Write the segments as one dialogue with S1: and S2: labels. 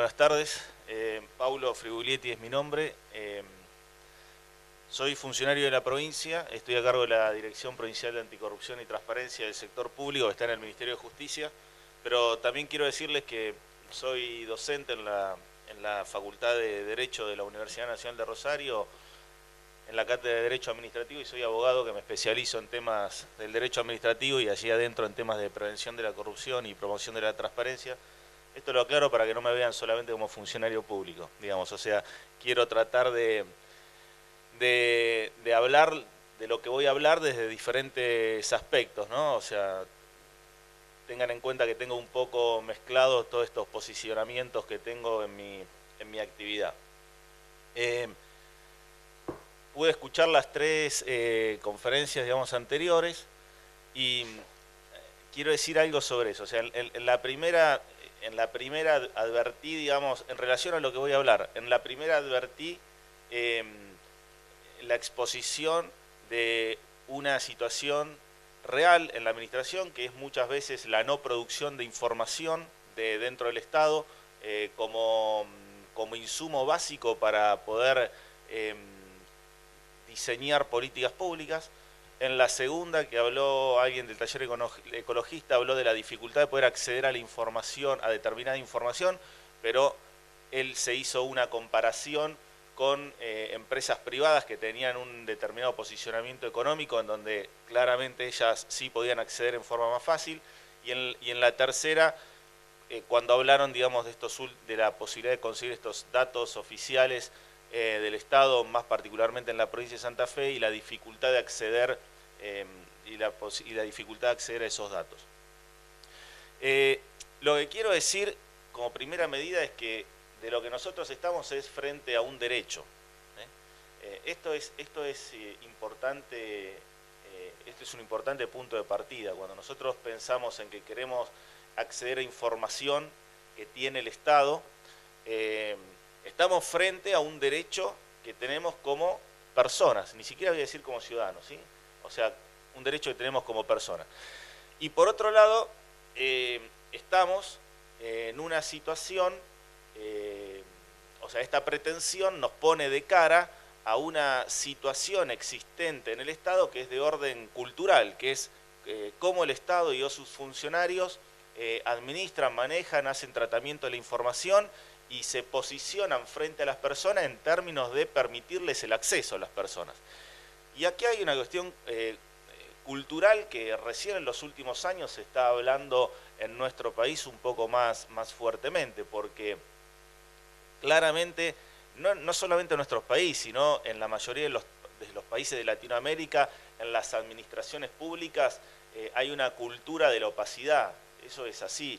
S1: buenas tardes. Paulo Frigulietti es mi nombre. Soy funcionario de la provincia, estoy a cargo de la Dirección Provincial de Anticorrupción y Transparencia del Sector Público, que está en el Ministerio de Justicia, pero también quiero decirles que soy docente en la Facultad de Derecho de la Universidad Nacional de Rosario, en la Cátedra de Derecho Administrativo, y soy abogado que me especializo en temas del derecho administrativo y allí adentro en temas de prevención de la corrupción y promoción de la transparencia. Esto lo aclaro para que no me vean solamente como funcionario público, digamos, o sea, quiero tratar de hablar de lo que voy a hablar desde diferentes aspectos, ¿no? O sea, tengan en cuenta que tengo un poco mezclados todos estos posicionamientos que tengo en mi actividad. Pude escuchar las tres conferencias, digamos, anteriores y quiero decir algo sobre eso. O sea, en la primera advertí, digamos, en relación a lo que voy a hablar, en la primera advertí la exposición de una situación real en la administración, que es muchas veces la no producción de información dentro del Estado como insumo básico para poder diseñar políticas públicas. En la segunda, que habló alguien del taller ecologista, habló de la dificultad de poder acceder a la información, a determinada información, pero él se hizo una comparación con empresas privadas que tenían un determinado posicionamiento económico en donde claramente ellas sí podían acceder en forma más fácil. Y en la tercera, cuando hablaron, digamos, de la posibilidad de conseguir estos datos oficiales del Estado, más particularmente en la provincia de Santa Fe, y la dificultad de acceder y la dificultad de acceder a esos datos. Lo que quiero decir como primera medida es que de lo que nosotros estamos es frente a un derecho. Esto es importante, este es un importante punto de partida. Cuando nosotros pensamos en que queremos acceder a información que tiene el Estado, estamos frente a un derecho que tenemos como personas, ni siquiera voy a decir como ciudadanos, ¿sí? O sea, un derecho que tenemos como personas. Y por otro lado, estamos en una situación, o sea, esta pretensión nos pone de cara a una situación existente en el Estado que es de orden cultural, que es cómo el Estado y sus funcionarios administran, manejan, hacen tratamiento de la información y se posicionan frente a las personas en términos de permitirles el acceso a las personas. Y aquí hay una cuestión cultural que recién en los últimos años se está hablando en nuestro país un poco más fuertemente, porque claramente, no solamente en nuestro país, sino en la mayoría de los países de Latinoamérica, en las administraciones públicas hay una cultura de la opacidad. Eso es así.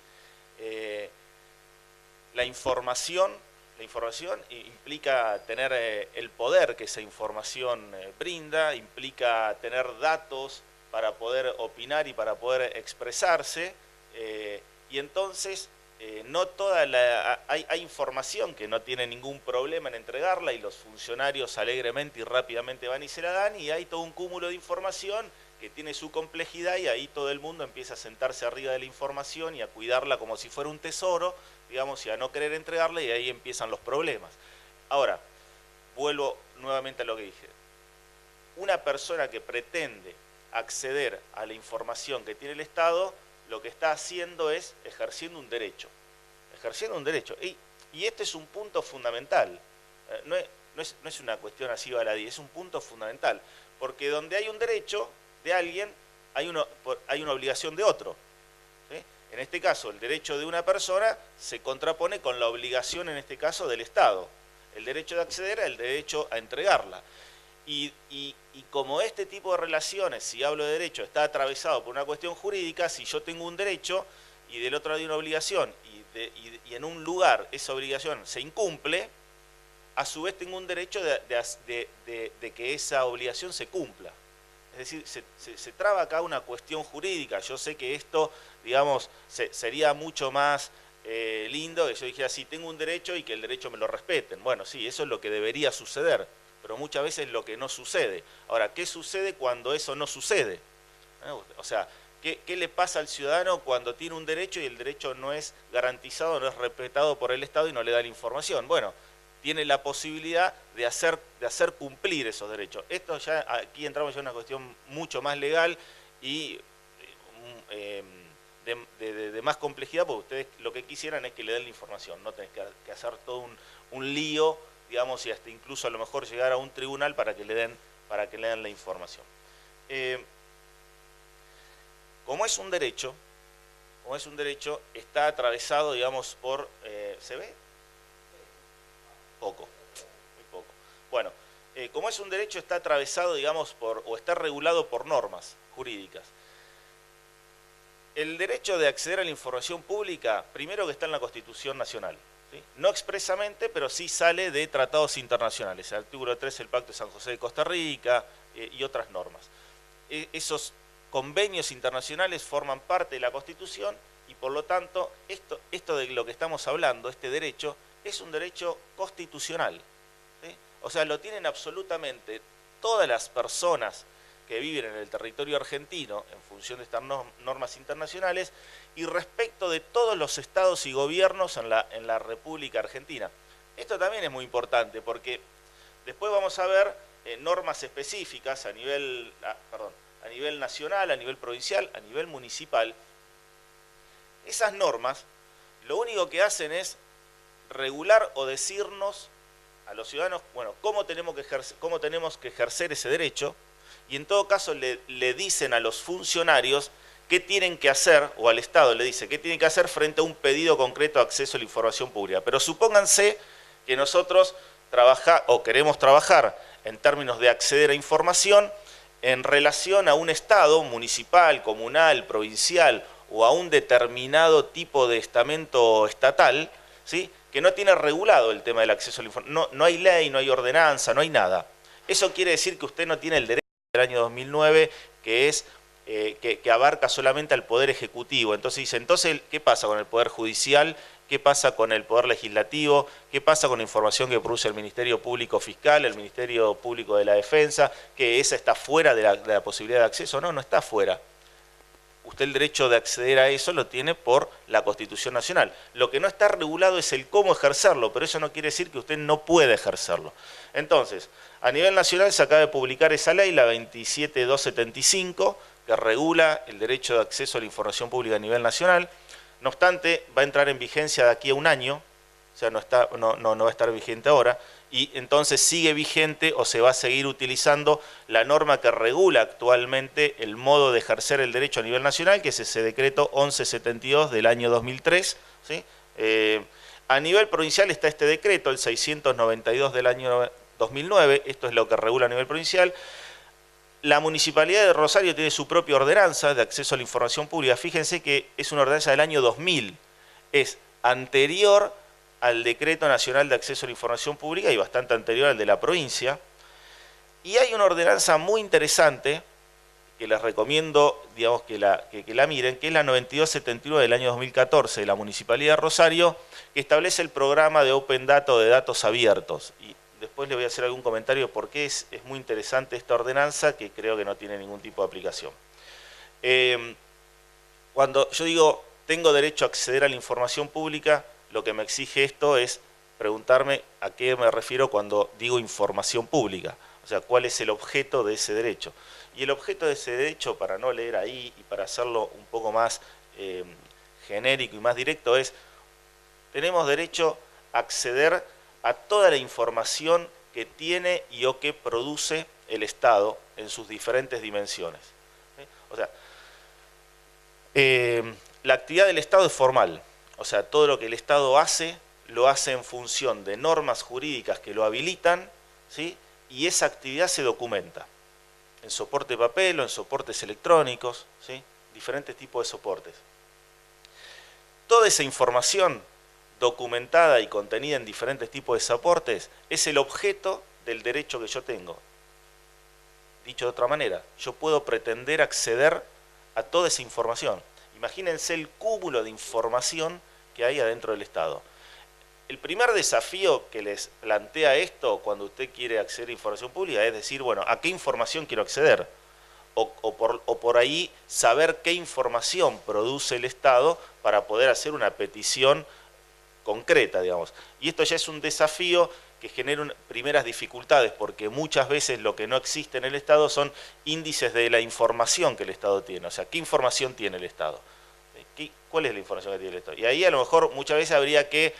S1: La información implica tener el poder que esa información brinda, implica tener datos para poder opinar y para poder expresarse, y entonces no toda hay información que no tiene ningún problema en entregarla y los funcionarios alegremente y rápidamente van y se la dan, y hay todo un cúmulo de información que tiene su complejidad y ahí todo el mundo empieza a sentarse arriba de la información y a cuidarla como si fuera un tesoro, digamos, y a no querer entregarla, y ahí empiezan los problemas. Ahora, vuelvo nuevamente a lo que dije. Una persona que pretende acceder a la información que tiene el Estado, lo que está haciendo es ejerciendo un derecho. Y este es un punto fundamental. No es una cuestión así baladí, es un punto fundamental. Porque donde hay un derecho de alguien, hay una obligación de otro. ¿Sí? En este caso, el derecho de una persona se contrapone con la obligación, en este caso, del Estado. El derecho de acceder al derecho a entregarla. Y como este tipo de relaciones, si hablo de derecho, está atravesado por una cuestión jurídica, si yo tengo un derecho y del otro lado hay una obligación y en un lugar esa obligación se incumple, a su vez tengo un derecho de que esa obligación se cumpla. Es decir, se traba acá una cuestión jurídica. Yo sé que esto, digamos, sería mucho más lindo que yo dijera, sí, tengo un derecho y que el derecho me lo respeten. Bueno, sí, eso es lo que debería suceder, pero muchas veces es lo que no sucede. Ahora, ¿qué sucede cuando eso no sucede? O sea, ¿Qué le pasa al ciudadano cuando tiene un derecho y el derecho no es garantizado, no es respetado por el Estado y no le da la información? Bueno, tiene la posibilidad de hacer cumplir esos derechos. Esto ya, aquí entramos ya en una cuestión mucho más legal y de más complejidad, porque ustedes lo que quisieran es que le den la información, no tenés que hacer todo un lío, digamos, y hasta incluso a lo mejor llegar a un tribunal para que le den la información. Como es un derecho, está atravesado, digamos, por... ¿se ve? Poco, muy poco. Bueno, como es un derecho, está atravesado, digamos, o está regulado por normas jurídicas. El derecho de acceder a la información pública, primero que está en la Constitución Nacional, ¿sí? No expresamente, pero sí sale de tratados internacionales, el artículo 3 del Pacto de San José de Costa Rica y otras normas. Esos convenios internacionales forman parte de la Constitución y por lo tanto esto de lo que estamos hablando, este derecho, es un derecho constitucional, ¿sí? O sea, lo tienen absolutamente todas las personas que viven en el territorio argentino en función de estas normas internacionales y respecto de todos los estados y gobiernos en la República Argentina. Esto también es muy importante porque después vamos a ver normas específicas a nivel nacional, a nivel provincial, a nivel municipal. Esas normas lo único que hacen es regular o decirnos a los ciudadanos, bueno, cómo tenemos que ejercer ese derecho, y en todo caso le dicen a los funcionarios qué tienen que hacer, o al Estado le dice qué tienen que hacer frente a un pedido concreto de acceso a la información pública. Pero supónganse que nosotros queremos trabajar en términos de acceder a información en relación a un Estado municipal, comunal, provincial o a un determinado tipo de estamento estatal, ¿sí?, que no tiene regulado el tema del acceso a la información. No hay ley, no hay ordenanza, no hay nada. Eso quiere decir que usted no tiene el derecho del año 2009, que es que abarca solamente al Poder Ejecutivo. Entonces dice, ¿qué pasa con el Poder Judicial? ¿Qué pasa con el Poder Legislativo? ¿Qué pasa con la información que produce el Ministerio Público Fiscal, el Ministerio Público de la Defensa? ¿Que esa está fuera de la posibilidad de acceso? No, no está fuera. Usted el derecho de acceder a eso lo tiene por la Constitución Nacional. Lo que no está regulado es el cómo ejercerlo, pero eso no quiere decir que usted no puede ejercerlo. Entonces, a nivel nacional se acaba de publicar esa ley, la 27275, que regula el derecho de acceso a la información pública a nivel nacional. No obstante, va a entrar en vigencia de aquí a un año, o sea, no va a estar vigente ahora, y entonces sigue vigente o se va a seguir utilizando la norma que regula actualmente el modo de ejercer el derecho a nivel nacional, que es ese decreto 1172 del año 2003, ¿sí? A nivel provincial está este decreto, el 692 del año 2009, esto es lo que regula a nivel provincial. La Municipalidad de Rosario tiene su propia ordenanza de acceso a la información pública. Fíjense que es una ordenanza del año 2000, es anterior al Decreto Nacional de Acceso a la Información Pública y bastante anterior al de la provincia. Y hay una ordenanza muy interesante que les recomiendo, digamos, que la miren, que es la 9279 del año 2014 de la Municipalidad de Rosario, que establece el programa de Open Data o de datos abiertos. Y después le voy a hacer algún comentario porque es muy interesante esta ordenanza que creo que no tiene ningún tipo de aplicación. Cuando yo digo tengo derecho a acceder a la información pública, lo que me exige esto es preguntarme a qué me refiero cuando digo información pública. O sea, ¿cuál es el objeto de ese derecho? Y el objeto de ese derecho, para no leer ahí y para hacerlo un poco más genérico y más directo, es: tenemos derecho a acceder a toda la información que tiene y o que produce el Estado en sus diferentes dimensiones. ¿Sí? O sea, la actividad del Estado es formal. O sea, todo lo que el Estado hace, lo hace en función de normas jurídicas que lo habilitan, ¿sí? Y esa actividad se documenta en soporte de papel o en soportes electrónicos, ¿sí? Diferentes tipos de soportes. Toda esa información documentada y contenida en diferentes tipos de soportes es el objeto del derecho que yo tengo. Dicho de otra manera, yo puedo pretender acceder a toda esa información. Imagínense el cúmulo de información que hay adentro del Estado. El primer desafío que les plantea esto cuando usted quiere acceder a información pública es decir, bueno, ¿a qué información quiero acceder? o por ahí saber qué información produce el Estado para poder hacer una petición concreta, digamos. Y esto ya es un desafío que genera primeras dificultades, porque muchas veces lo que no existe en el Estado son índices de la información que el Estado tiene. O sea, ¿qué información tiene el Estado? ¿Cuál es la información que tiene el Estado? Y ahí a lo mejor muchas veces habría que,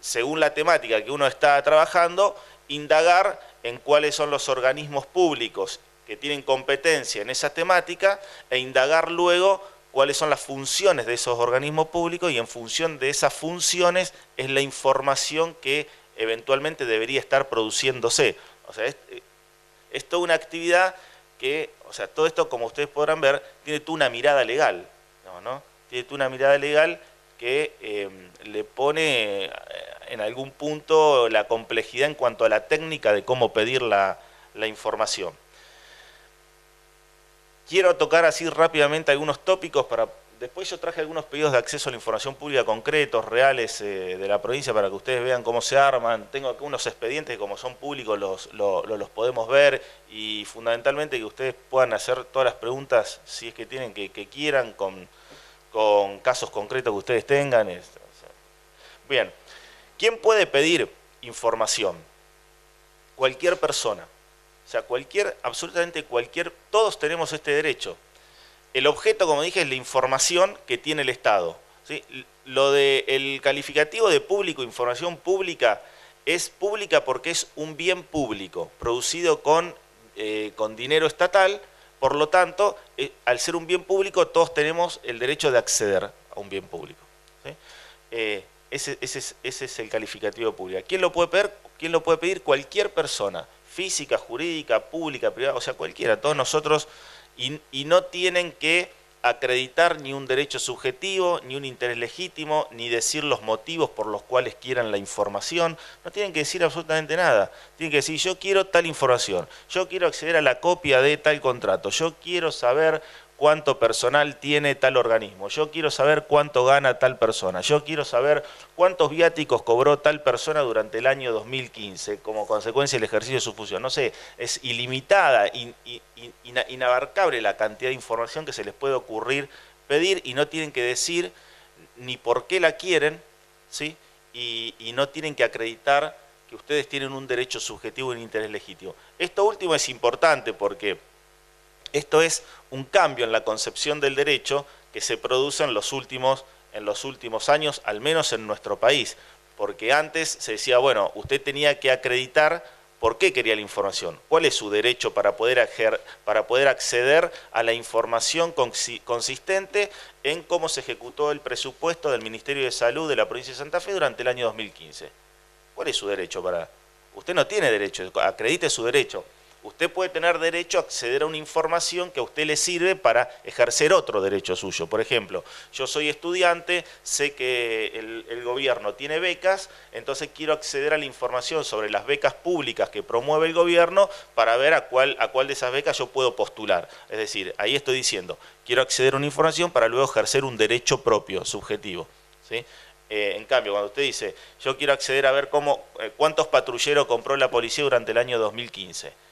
S1: según la temática que uno está trabajando, indagar en cuáles son los organismos públicos que tienen competencia en esa temática e indagar luego cuáles son las funciones de esos organismos públicos, y en función de esas funciones es la información que eventualmente debería estar produciéndose. O sea, es toda una actividad que, o sea, todo esto, como ustedes podrán ver, tiene toda una mirada legal, ¿no? Tiene toda una mirada legal que le pone en algún punto la complejidad en cuanto a la técnica de cómo pedir la información. Quiero tocar así rápidamente algunos tópicos para... Después yo traje algunos pedidos de acceso a la información pública concretos, reales, de la provincia, para que ustedes vean cómo se arman. Tengo aquí unos expedientes que, como son públicos, los podemos ver, y fundamentalmente que ustedes puedan hacer todas las preguntas, si es que tienen, que quieran, con casos concretos que ustedes tengan. Bien, ¿quién puede pedir información? Cualquier persona. O sea, absolutamente cualquier, todos tenemos este derecho. El objeto, como dije, es la información que tiene el Estado, ¿sí? Lo del calificativo de público, información pública, es pública porque es un bien público, producido con dinero estatal. Por lo tanto, al ser un bien público, todos tenemos el derecho de acceder a un bien público, ¿sí? Ese es el calificativo de pública. ¿Quién lo puede pedir? ¿Quién lo puede pedir? Cualquier persona, física, jurídica, pública, privada, o sea, cualquiera, todos nosotros, y no tienen que acreditar ni un derecho subjetivo, ni un interés legítimo, ni decir los motivos por los cuales quieran la información. No tienen que decir absolutamente nada. Tienen que decir: yo quiero tal información, yo quiero acceder a la copia de tal contrato, yo quiero saber cuánto personal tiene tal organismo, yo quiero saber cuánto gana tal persona, yo quiero saber cuántos viáticos cobró tal persona durante el año 2015 como consecuencia del ejercicio de su función. No sé, es ilimitada, inabarcable la cantidad de información que se les puede ocurrir pedir, y no tienen que decir ni por qué la quieren, ¿sí? Y no tienen que acreditar que ustedes tienen un derecho subjetivo y un interés legítimo. Esto último es importante porque esto es un cambio en la concepción del derecho que se produce en los últimos años, al menos en nuestro país. Porque antes se decía, bueno, usted tenía que acreditar por qué quería la información, cuál es su derecho para poder acceder a la información consistente en cómo se ejecutó el presupuesto del Ministerio de Salud de la provincia de Santa Fe durante el año 2015. ¿Cuál es su derecho para...? Usted no tiene derecho, acredite su derecho. Usted puede tener derecho a acceder a una información que a usted le sirve para ejercer otro derecho suyo. Por ejemplo, yo soy estudiante, sé que el gobierno tiene becas, entonces quiero acceder a la información sobre las becas públicas que promueve el gobierno para ver a cuál de esas becas yo puedo postular. Es decir, ahí estoy diciendo, quiero acceder a una información para luego ejercer un derecho propio, subjetivo, ¿sí? En cambio, cuando usted dice, yo quiero acceder a ver cuántos patrulleros compró la policía durante el año 2015,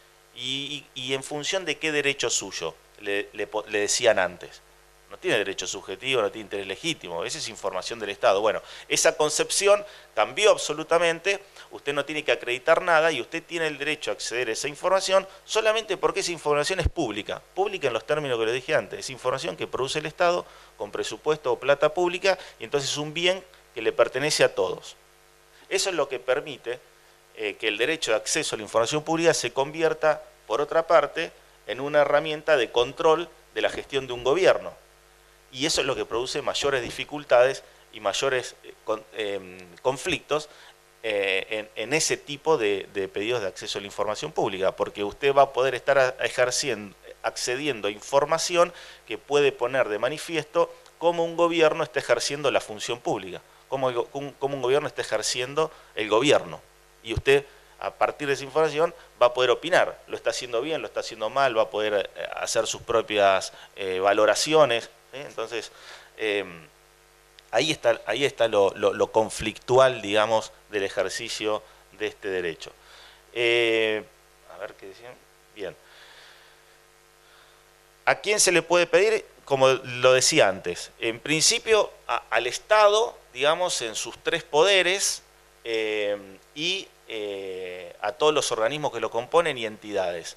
S1: y en función de qué derecho suyo le decían antes. No tiene derecho subjetivo, no tiene interés legítimo, esa es información del Estado. Bueno, esa concepción cambió absolutamente, usted no tiene que acreditar nada y usted tiene el derecho a acceder a esa información solamente porque esa información es pública. Pública en los términos que le dije antes, es información que produce el Estado con presupuesto o plata pública, y entonces es un bien que le pertenece a todos. Eso es lo que permite que el derecho de acceso a la información pública se convierta, por otra parte, en una herramienta de control de la gestión de un gobierno. Y eso es lo que produce mayores dificultades y mayores conflictos en ese tipo de pedidos de acceso a la información pública, porque usted va a poder estar accediendo a información que puede poner de manifiesto cómo un gobierno está ejerciendo la función pública, cómo un gobierno está ejerciendo el gobierno. Y usted, a partir de esa información, va a poder opinar, lo está haciendo bien, lo está haciendo mal, va a poder hacer sus propias valoraciones, ¿sí? Entonces, ahí está lo conflictual, digamos, del ejercicio de este derecho. A ver qué decían. Bien. ¿A quién se le puede pedir? Como lo decía antes, en principio al Estado, digamos, en sus tres poderes y a todos los organismos que lo componen y entidades.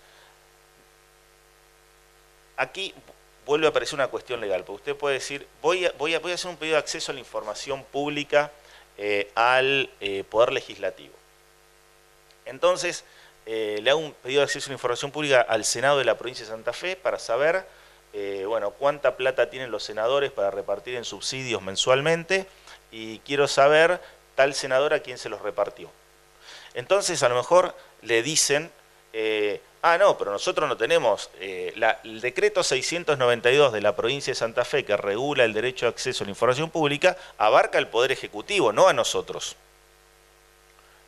S1: Aquí vuelve a aparecer una cuestión legal, porque usted puede decir, voy a hacer un pedido de acceso a la información pública al Poder Legislativo. Entonces, le hago un pedido de acceso a la información pública al Senado de la provincia de Santa Fe para saber bueno, cuánta plata tienen los senadores para repartir en subsidios mensualmente y quiero saber tal senador a quién se los repartió. Entonces, a lo mejor le dicen, no, pero nosotros no tenemos, el decreto 692 de la provincia de Santa Fe que regula el derecho de acceso a la información pública abarca al Poder Ejecutivo, no a nosotros.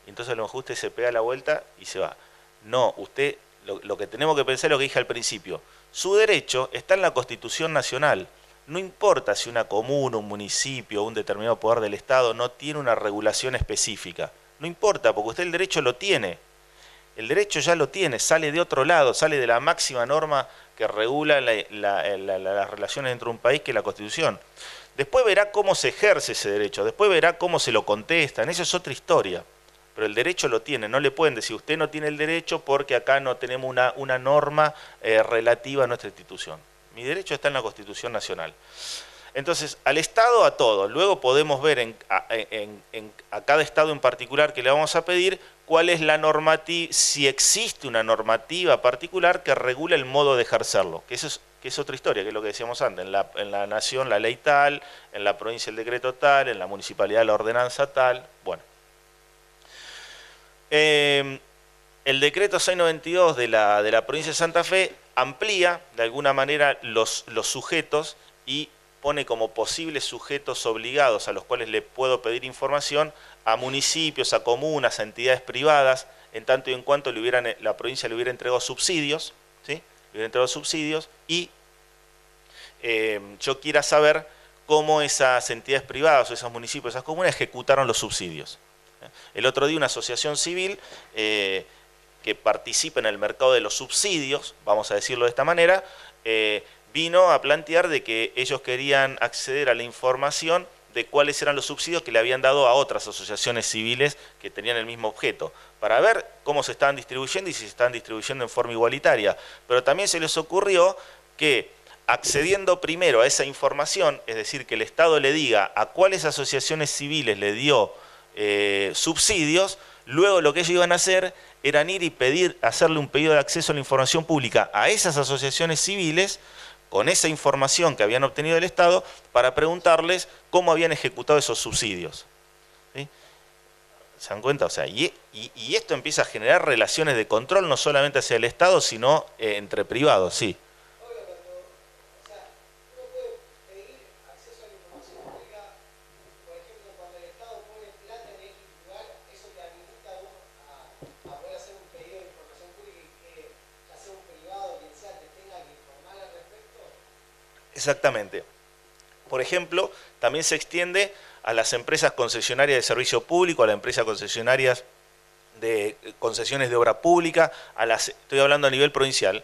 S1: Entonces a lo mejor usted se pega la vuelta y se va. No, usted, lo que tenemos que pensar es lo que dije al principio. Su derecho está en la Constitución Nacional. No importa si una comuna, un municipio o un determinado poder del Estado no tiene una regulación específica. No importa, porque usted el derecho lo tiene. El derecho ya lo tiene, sale de otro lado, sale de la máxima norma que regula las relaciones dentro de un país, que es la Constitución. Después verá cómo se ejerce ese derecho, después verá cómo se lo contestan, eso es otra historia. Pero el derecho lo tiene, no le pueden decir usted no tiene el derecho porque acá no tenemos una norma relativa a nuestra institución. Mi derecho está en la Constitución Nacional. Entonces, al Estado a todo. Luego podemos ver a cada Estado en particular que le vamos a pedir cuál es la normativa, si existe una normativa particular que regule el modo de ejercerlo, que es otra historia, que es lo que decíamos antes, en la nación la ley tal, en la provincia el decreto tal, en la municipalidad la ordenanza tal, bueno. El decreto 692 de la provincia de Santa Fe amplía de alguna manera los sujetos y pone como posibles sujetos obligados a los cuales le puedo pedir información a municipios, a comunas, a entidades privadas, en tanto y en cuanto la provincia le hubiera entregado subsidios, ¿sí? Le hubiera entregado subsidios y yo quiera saber cómo esas entidades privadas o esos municipios, esas comunas ejecutaron los subsidios. El otro día una asociación civil que participa en el mercado de los subsidios, vamos a decirlo de esta manera, vino a plantear de que ellos querían acceder a la información de cuáles eran los subsidios que le habían dado a otras asociaciones civiles que tenían el mismo objeto, para ver cómo se estaban distribuyendo y si se estaban distribuyendo en forma igualitaria. Pero también se les ocurrió que accediendo primero a esa información, es decir, que el Estado le diga a cuáles asociaciones civiles le dio subsidios, luego lo que ellos iban a hacer eran ir y hacerle un pedido de acceso a la información pública a esas asociaciones civiles con esa información que habían obtenido del Estado para preguntarles cómo habían ejecutado esos subsidios. ¿Sí? ¿Se dan cuenta? O sea, y esto empieza a generar relaciones de control no solamente hacia el Estado, sino entre privados, sí. Exactamente. Por ejemplo, también se extiende a las empresas concesionarias de servicio público, a las empresas concesionarias de concesiones de obra pública, estoy hablando a nivel provincial,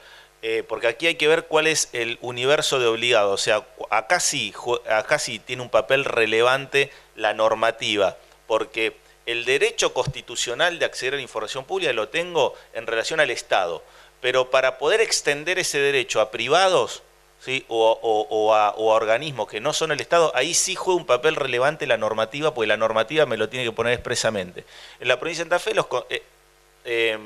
S1: porque aquí hay que ver cuál es el universo de obligados. O sea, acá sí tiene un papel relevante la normativa, porque el derecho constitucional de acceder a la información pública lo tengo en relación al Estado, pero para poder extender ese derecho a privados, ¿sí? o a organismos que no son el Estado, ahí sí juega un papel relevante la normativa, porque la normativa me lo tiene que poner expresamente. En la provincia de Santa Fe,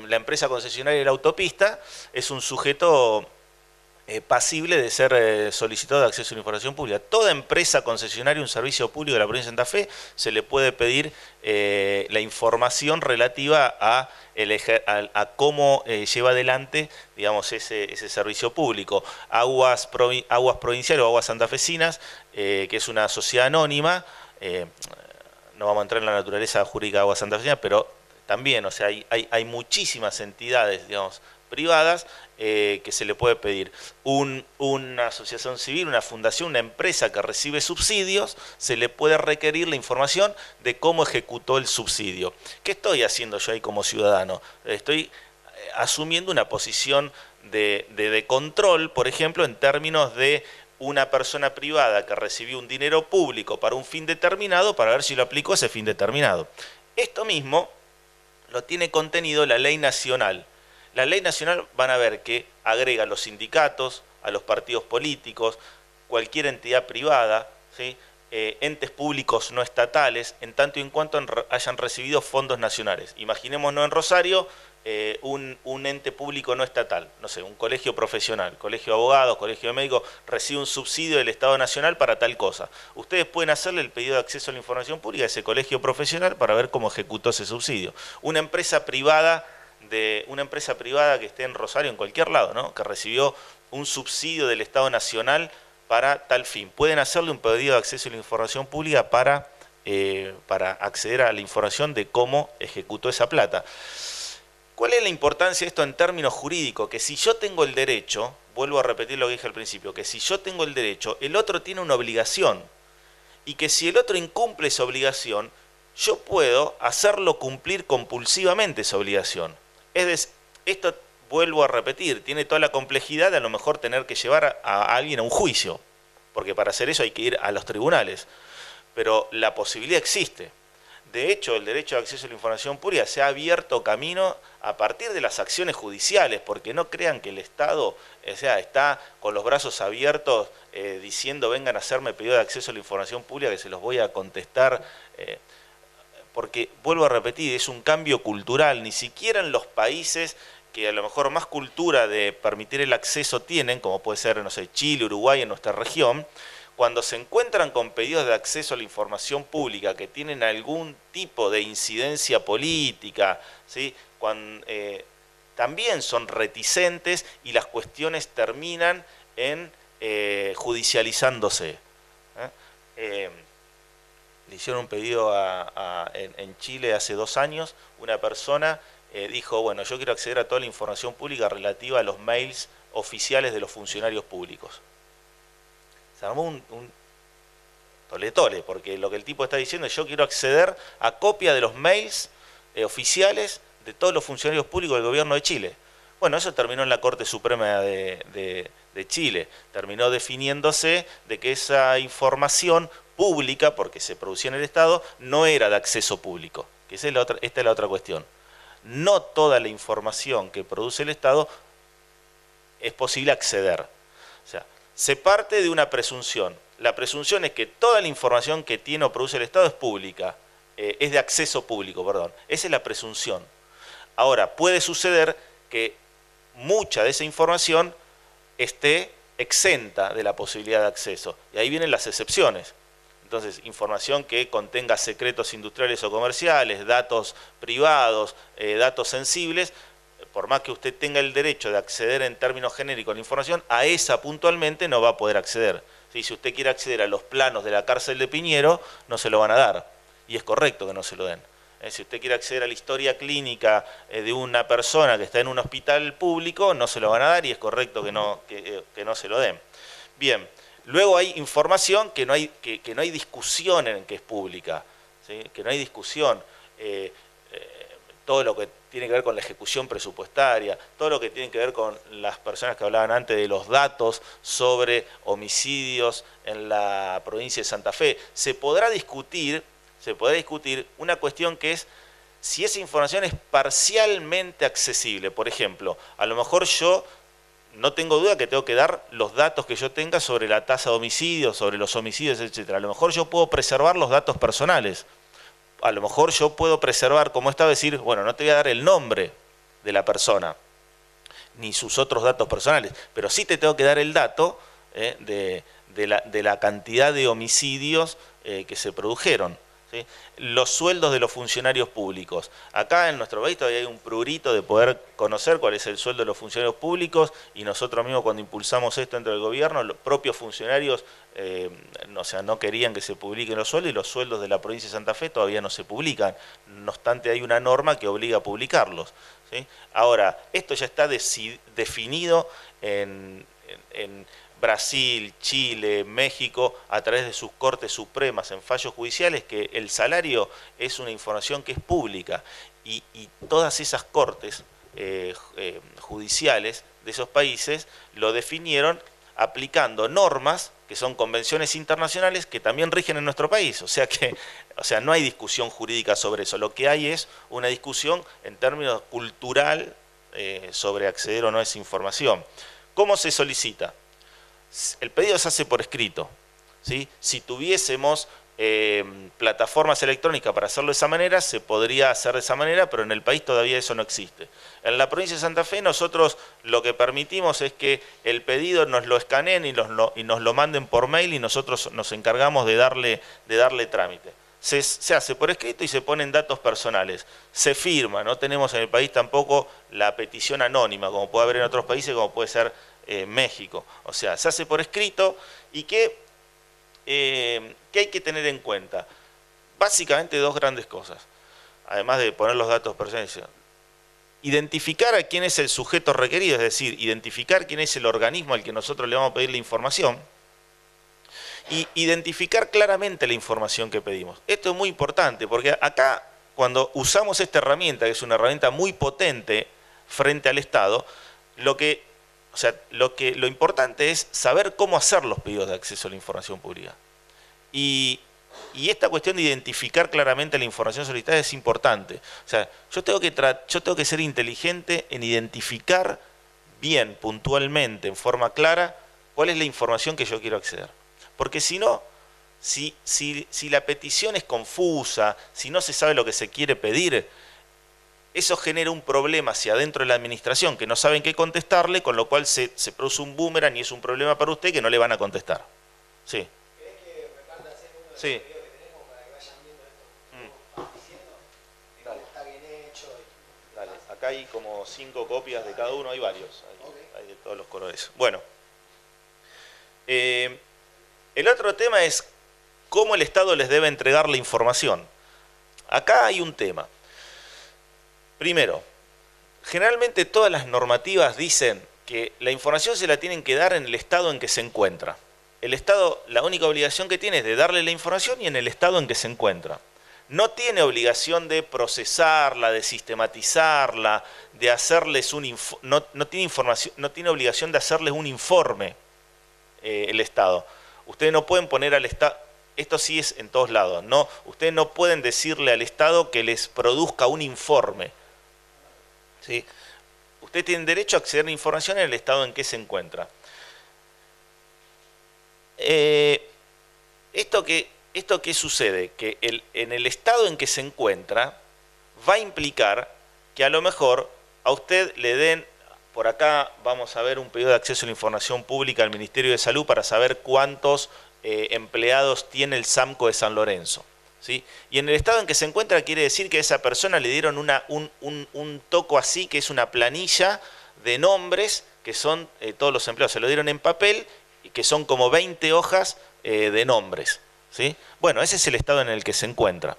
S1: la empresa concesionaria de la autopista es un sujeto pasible de ser solicitado de acceso a la información pública. Toda empresa concesionaria, un servicio público de la provincia de Santa Fe, se le puede pedir la información relativa a cómo lleva adelante, digamos, ese servicio público. Aguas Provinciales o Aguas Santafesinas, que es una sociedad anónima, no vamos a entrar en la naturaleza jurídica de Aguas Santafesinas, pero también, o sea, hay muchísimas entidades, digamos, privadas que se le puede pedir. Una asociación civil, una fundación, una empresa que recibe subsidios, se le puede requerir la información de cómo ejecutó el subsidio. ¿Qué estoy haciendo yo ahí como ciudadano? Estoy asumiendo una posición de control, por ejemplo, en términos de una persona privada que recibió un dinero público para un fin determinado, para ver si lo aplicó a ese fin determinado. Esto mismo lo tiene contenido la ley nacional. La ley nacional van a ver que agrega a los sindicatos, a los partidos políticos, cualquier entidad privada, ¿sí? Entes públicos no estatales, en tanto y en cuanto hayan recibido fondos nacionales. Imaginémonos en Rosario un ente público no estatal, no sé, un colegio profesional, colegio de abogados, colegio de médicos, recibe un subsidio del Estado Nacional para tal cosa. Ustedes pueden hacerle el pedido de acceso a la información pública a ese colegio profesional para ver cómo ejecutó ese subsidio. Una empresa privada que esté en Rosario, en cualquier lado, ¿no? Que recibió un subsidio del Estado Nacional para tal fin. Pueden hacerle un pedido de acceso a la información pública para acceder a la información de cómo ejecutó esa plata. ¿Cuál es la importancia de esto en términos jurídicos? Que si yo tengo el derecho, vuelvo a repetir lo que dije al principio, que si yo tengo el derecho, el otro tiene una obligación. Y que si el otro incumple esa obligación, yo puedo hacerlo cumplir compulsivamente esa obligación. Es decir, esto, vuelvo a repetir, tiene toda la complejidad de a lo mejor tener que llevar a alguien a un juicio, porque para hacer eso hay que ir a los tribunales, pero la posibilidad existe. De hecho, el derecho de acceso a la información pública se ha abierto camino a partir de las acciones judiciales, porque no crean que el Estado está con los brazos abiertos diciendo vengan a hacerme pedido de acceso a la información pública que se los voy a contestar, porque, vuelvo a repetir, es un cambio cultural, ni siquiera en los países que a lo mejor más cultura de permitir el acceso tienen, como puede ser, no sé, Chile, Uruguay, en nuestra región, cuando se encuentran con pedidos de acceso a la información pública que tienen algún tipo de incidencia política, ¿sí? También son reticentes y las cuestiones terminan en judicializándose. Le hicieron un pedido en Chile hace 2 años, una persona dijo, bueno, yo quiero acceder a toda la información pública relativa a los mails oficiales de los funcionarios públicos. Se armó un tole-tole, porque lo que el tipo está diciendo es yo quiero acceder a copia de los mails oficiales de todos los funcionarios públicos del gobierno de Chile. Bueno, eso terminó en la Corte Suprema de Chile. Terminó definiéndose de que esa información pública, porque se producía en el Estado, no era de acceso público. Que esta es la otra cuestión. No toda la información que produce el Estado es posible acceder. O sea, se parte de una presunción. La presunción es que toda la información que tiene o produce el Estado es pública, es de acceso público, perdón. Esa es la presunción. Ahora, puede suceder que mucha de esa información esté exenta de la posibilidad de acceso. Y ahí vienen las excepciones. Entonces, información que contenga secretos industriales o comerciales, datos privados, datos sensibles, por más que usted tenga el derecho de acceder en términos genéricos a la información, a esa puntualmente no va a poder acceder. ¿Sí? Si usted quiere acceder a los planos de la cárcel de Piñero, no se lo van a dar. Y es correcto que no se lo den. Si usted quiere acceder a la historia clínica de una persona que está en un hospital público, no se lo van a dar y es correcto que no se lo den. Bien, luego hay información que no hay discusión en que es pública, ¿sí? Que no hay discusión. Todo lo que tiene que ver con la ejecución presupuestaria, todo lo que tiene que ver con las personas que hablaban antes de los datos sobre homicidios en la provincia de Santa Fe. Se podrá discutir una cuestión que es si esa información es parcialmente accesible. Por ejemplo, a lo mejor yo no tengo duda que tengo que dar los datos que yo tenga sobre la tasa de homicidios, sobre los homicidios, etc. A lo mejor yo puedo preservar los datos personales. A lo mejor yo puedo preservar, como estaba, decir, bueno, no te voy a dar el nombre de la persona, ni sus otros datos personales, pero sí te tengo que dar el dato de la cantidad de homicidios que se produjeron. ¿Sí? Los sueldos de los funcionarios públicos. Acá en nuestro país todavía hay un prurito de poder conocer cuál es el sueldo de los funcionarios públicos y nosotros mismos cuando impulsamos esto dentro del gobierno, los propios funcionarios no querían que se publiquen los sueldos y los sueldos de la provincia de Santa Fe todavía no se publican. No obstante hay una norma que obliga a publicarlos. ¿Sí? Ahora, esto ya está definido en Brasil, Chile, México, a través de sus cortes supremas en fallos judiciales, que el salario es una información que es pública y todas esas cortes judiciales de esos países lo definieron aplicando normas que son convenciones internacionales que también rigen en nuestro país. O sea no hay discusión jurídica sobre eso. Lo que hay es una discusión en términos cultural sobre acceder o no a esa información. ¿Cómo se solicita? El pedido se hace por escrito, ¿sí? Si tuviésemos plataformas electrónicas para hacerlo de esa manera, se podría hacer de esa manera, pero en el país todavía eso no existe. En la provincia de Santa Fe nosotros lo que permitimos es que el pedido nos lo escaneen y nos lo manden por mail y nosotros nos encargamos de darle trámite. Se hace por escrito y se ponen datos personales. Se firma, no tenemos en el país tampoco la petición anónima, como puede haber en otros países, como puede ser México. O sea, se hace por escrito y ¿qué hay que tener en cuenta? Básicamente dos grandes cosas, además de poner los datos personales. Identificar a quién es el sujeto requerido, es decir, identificar quién es el organismo al que nosotros le vamos a pedir la información y identificar claramente la información que pedimos. Esto es muy importante porque acá, cuando usamos esta herramienta, que es una herramienta muy potente frente al Estado, lo importante es saber cómo hacer los pedidos de acceso a la información pública. Y esta cuestión de identificar claramente la información solicitada es importante. O sea, yo tengo que ser inteligente en identificar bien, puntualmente, en forma clara, cuál es la información que yo quiero acceder. Porque si no, si la petición es confusa, si no se sabe lo que se quiere pedir, eso genera un problema hacia adentro de la administración, que no saben qué contestarle, con lo cual se produce un boomerang y es un problema para usted que no le van a contestar. Sí.
S2: ¿Querés que reparte hacer uno de los
S1: Sí.
S2: videos que tenemos para que vayan viendo esto? ¿Cómo vas diciendo? De cómo está bien hecho.
S1: Dale. Acá hay como 5 copias de cada uno, hay varios, hay de todos los colores. Bueno, el otro tema es cómo el Estado les debe entregar la información. Acá hay un tema. Primero, generalmente todas las normativas dicen que la información se la tienen que dar en el estado en que se encuentra. El Estado, la única obligación que tiene es de darle la información y en el estado en que se encuentra. No tiene obligación de procesarla, de sistematizarla, de hacerles no tiene obligación de hacerles un informe el Estado. Ustedes no pueden poner al Estado, esto sí es en todos lados, no, ustedes no pueden decirle al Estado que les produzca un informe. ¿Sí? Ustedes tienen derecho a acceder a la información en el estado en que se encuentra. ¿Esto qué sucede? Que en el estado en que se encuentra va a implicar que a lo mejor a usted le den, por acá vamos a ver un pedido de acceso a la información pública al Ministerio de Salud para saber cuántos empleados tiene el SAMCO de San Lorenzo. ¿Sí? Y en el estado en que se encuentra quiere decir que a esa persona le dieron un toco así, que es una planilla de nombres, que son todos los empleados, se lo dieron en papel, y que son como 20 hojas de nombres. ¿Sí? Bueno, ese es el estado en el que se encuentra.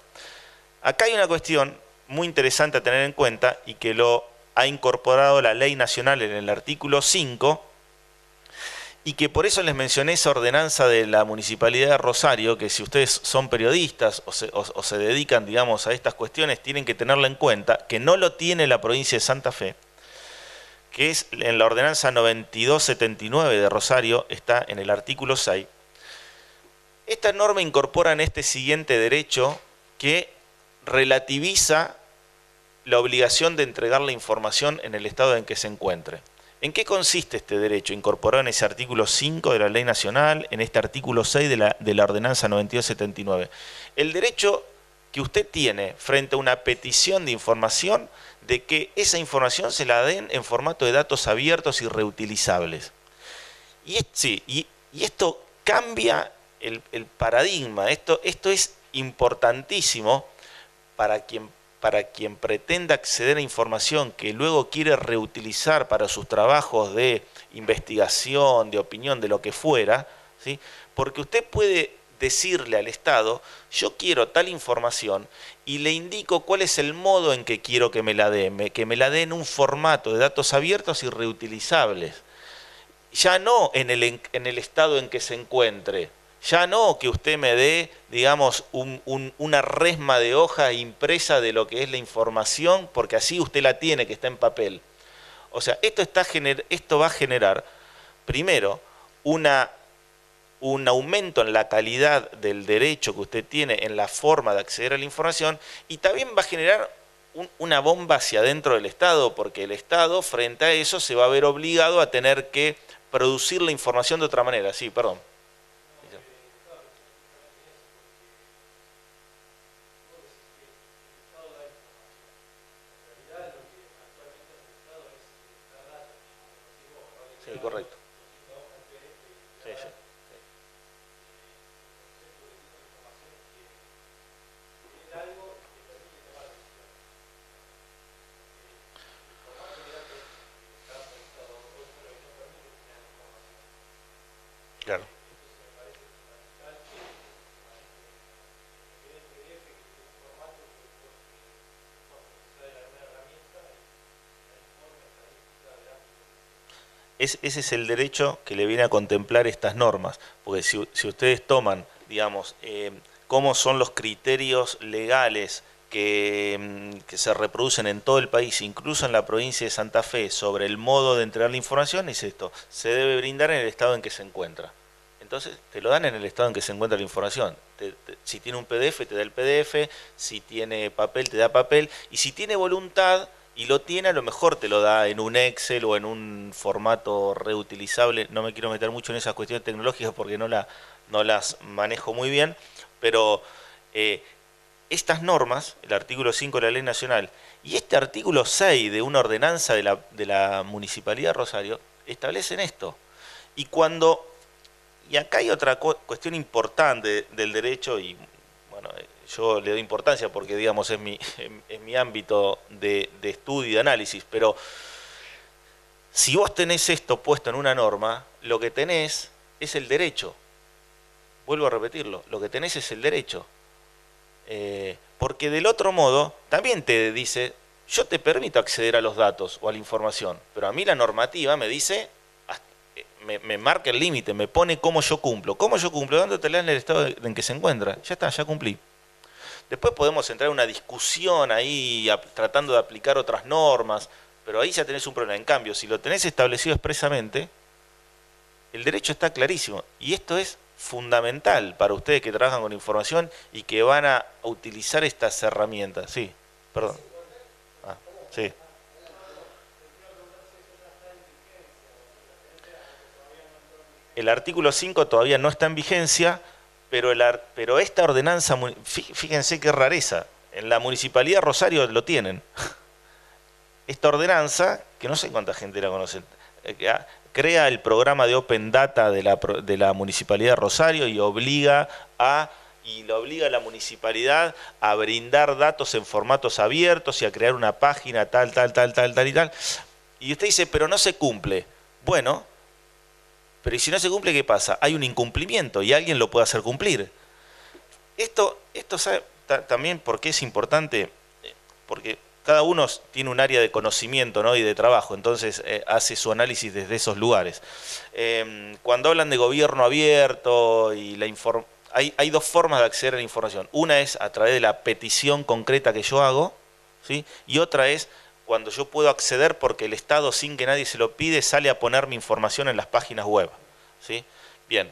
S1: Acá hay una cuestión muy interesante a tener en cuenta y que lo ha incorporado la ley nacional en el artículo 5, y que por eso les mencioné esa ordenanza de la Municipalidad de Rosario, que si ustedes son periodistas o se dedican, digamos, a estas cuestiones, tienen que tenerla en cuenta, que no lo tiene la provincia de Santa Fe, que es en la ordenanza 9279 de Rosario, está en el artículo 6. Esta norma incorpora en este siguiente derecho que relativiza la obligación de entregar la información en el estado en que se encuentre. ¿En qué consiste este derecho incorporado en ese artículo 5 de la Ley Nacional, en este artículo 6 de la Ordenanza 9279? El derecho que usted tiene frente a una petición de información de que esa información se la den en formato de datos abiertos y reutilizables. Y esto cambia el paradigma. Esto es importantísimo para quien pretenda acceder a información que luego quiere reutilizar para sus trabajos de investigación, de opinión, de lo que fuera, ¿sí? Porque usted puede decirle al Estado, yo quiero tal información y le indico cuál es el modo en que quiero que me la dé en un formato de datos abiertos y reutilizables. Ya no en el estado en que se encuentre. Ya no que usted me dé, digamos, una resma de hoja impresa de lo que es la información, porque así usted la tiene, que está en papel. O sea, esto va a generar, primero, un aumento en la calidad del derecho que usted tiene en la forma de acceder a la información, y también va a generar una bomba hacia adentro del Estado, porque el Estado, frente a eso, se va a ver obligado a tener que producir la información de otra manera. Sí, perdón. Sí, correcto. Sí, sí. Claro. Ese es el derecho que le viene a contemplar estas normas, porque si ustedes toman, digamos, cómo son los criterios legales que se reproducen en todo el país, incluso en la provincia de Santa Fe, sobre el modo de entregar la información, es esto: se debe brindar en el estado en que se encuentra. Entonces, te lo dan en el estado en que se encuentra la información. Si tiene un PDF, te da el PDF; si tiene papel, te da papel; y si tiene voluntad y lo tiene, a lo mejor te lo da en un Excel o en un formato reutilizable. No me quiero meter mucho en esas cuestiones tecnológicas porque no las manejo muy bien, pero eh, estas normas, el artículo 5 de la Ley Nacional y este artículo 6 de una ordenanza de la Municipalidad de Rosario, establecen esto. Y cuando y acá hay otra cuestión importante del derecho, y bueno, yo le doy importancia porque, digamos, es mi ámbito de estudio y de análisis, pero si vos tenés esto puesto en una norma, lo que tenés es el derecho. Vuelvo a repetirlo, lo que tenés es el derecho. Porque del otro modo, también te dice: yo te permito acceder a los datos o a la información, pero a mí la normativa me dice, me marca el límite, me pone cómo yo cumplo. ¿Cómo yo cumplo? Dándotela en el estado en que se encuentra. Ya está, ya cumplí. Después podemos entrar en una discusión ahí tratando de aplicar otras normas, pero ahí ya tenés un problema. En cambio, si lo tenés establecido expresamente, el derecho está clarísimo. Y esto es fundamental para ustedes que trabajan con información y que van a utilizar estas herramientas. Sí, perdón. Ah, sí. El artículo 5 todavía no está en vigencia, pero esta ordenanza, fíjense qué rareza, en la Municipalidad de Rosario lo tienen. Esta ordenanza, que no sé cuánta gente la conoce, crea el programa de Open Data de la Municipalidad de Rosario y le obliga a la municipalidad a brindar datos en formatos abiertos y a crear una página tal y tal. Y usted dice, pero no se cumple. Bueno, pero ¿y si no se cumple, qué pasa? Hay un incumplimiento y alguien lo puede hacer cumplir. Esto ¿sabe también por qué es importante? Porque cada uno tiene un área de conocimiento, ¿no?, y de trabajo, entonces hace su análisis desde esos lugares. Cuando hablan de gobierno abierto y hay dos formas de acceder a la información. Una es a través de la petición concreta que yo hago, ¿sí? Y otra es cuando yo puedo acceder porque el Estado, sin que nadie se lo pide, sale a poner mi información en las páginas web, ¿sí? Bien,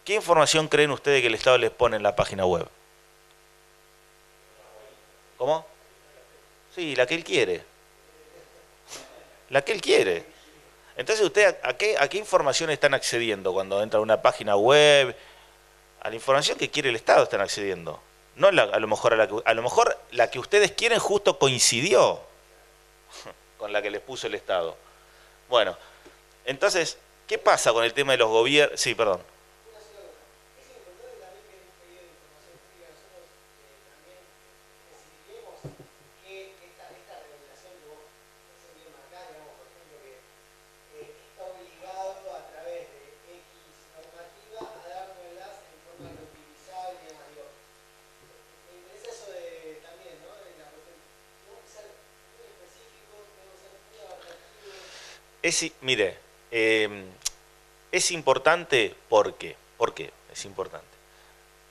S1: ¿qué información creen ustedes que el Estado les pone en la página web? ¿Cómo? Sí, la que él quiere. La que él quiere. Entonces, ¿ustedes a qué información están accediendo cuando entran a una página web? A la información que quiere el Estado están accediendo. No a lo mejor a lo mejor la que ustedes quieren justo coincidió con la que les puso el Estado. Bueno, entonces, ¿qué pasa con el tema de los gobiernos? Sí, perdón. Mire, es importante porque, ¿por qué es importante?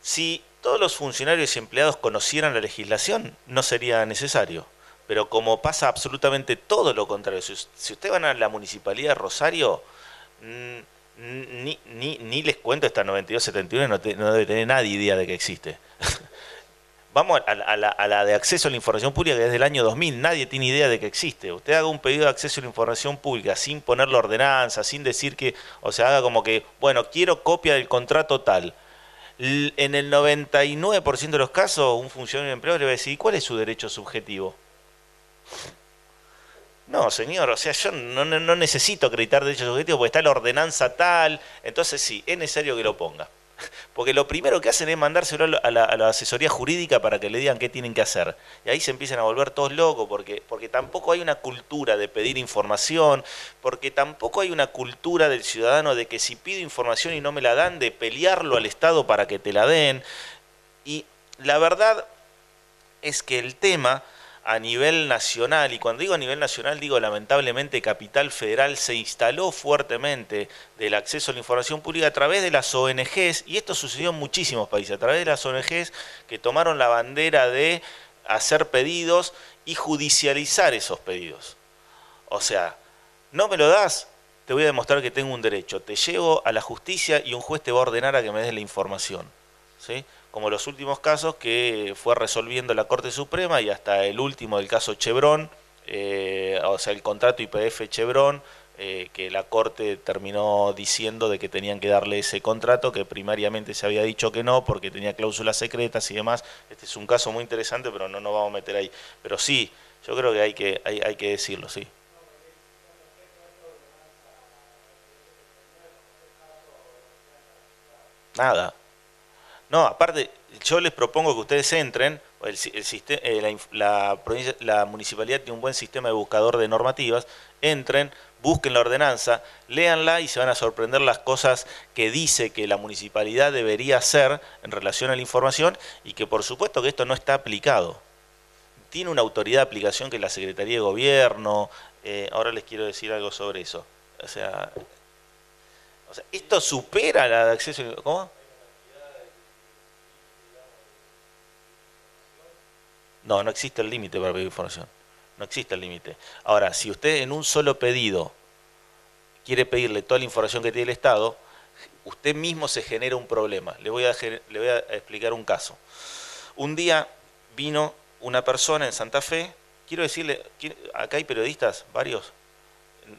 S1: Si todos los funcionarios y empleados conocieran la legislación, no sería necesario. Pero como pasa absolutamente todo lo contrario, si ustedes van a la Municipalidad de Rosario, ni les cuento esta 9271, no debe tener nadie idea de que existe. Vamos a la de acceso a la información pública, que es del año 2000, nadie tiene idea de que existe. Usted haga un pedido de acceso a la información pública sin poner la ordenanza, sin decir que, o sea, haga como que, bueno, quiero copia del contrato tal. En el 99% de los casos, un funcionario de empleo le va a decir, ¿cuál es su derecho subjetivo? No, señor, o sea, yo no necesito acreditar derechos subjetivos porque está la ordenanza tal, entonces sí, es necesario que lo ponga. Porque lo primero que hacen es mandárselo a la asesoría jurídica para que le digan qué tienen que hacer. Y ahí se empiezan a volver todos locos, porque tampoco hay una cultura de pedir información, porque tampoco hay una cultura del ciudadano de que si pido información y no me la dan, de pelearlo al Estado para que te la den. Y la verdad es que el tema a nivel nacional, y cuando digo a nivel nacional digo lamentablemente Capital Federal, se instaló fuertemente del acceso a la información pública a través de las ONGs, y esto sucedió en muchísimos países, a través de las ONGs que tomaron la bandera de hacer pedidos y judicializar esos pedidos. O sea, no me lo das, te voy a demostrar que tengo un derecho, te llevo a la justicia y un juez te va a ordenar a que me des la información, ¿sí? Como los últimos casos que fue resolviendo la Corte Suprema y hasta el último del caso Chevron, o sea, el contrato YPF Chevron, que la Corte terminó diciendo de que tenían que darle ese contrato, que primariamente se había dicho que no, porque tenía cláusulas secretas y demás. Este es un caso muy interesante, pero no nos vamos a meter ahí. Pero sí, yo creo que hay que decirlo, sí. Nada. No, aparte, yo les propongo que ustedes entren, la municipalidad tiene un buen sistema de buscador de normativas, entren, busquen la ordenanza, léanla y se van a sorprender las cosas que dice que la municipalidad debería hacer en relación a la información y que por supuesto que esto no está aplicado. Tiene una autoridad de aplicación que es la Secretaría de Gobierno, ahora les quiero decir algo sobre eso. O sea, esto supera la de acceso... ¿Cómo? No, no existe el límite para pedir información. No existe el límite. Ahora, si usted en un solo pedido quiere pedirle toda la información que tiene el Estado, usted mismo se genera un problema. Le voy a explicar un caso. Un día vino una persona en Santa Fe, quiero decirle, acá hay periodistas, varios.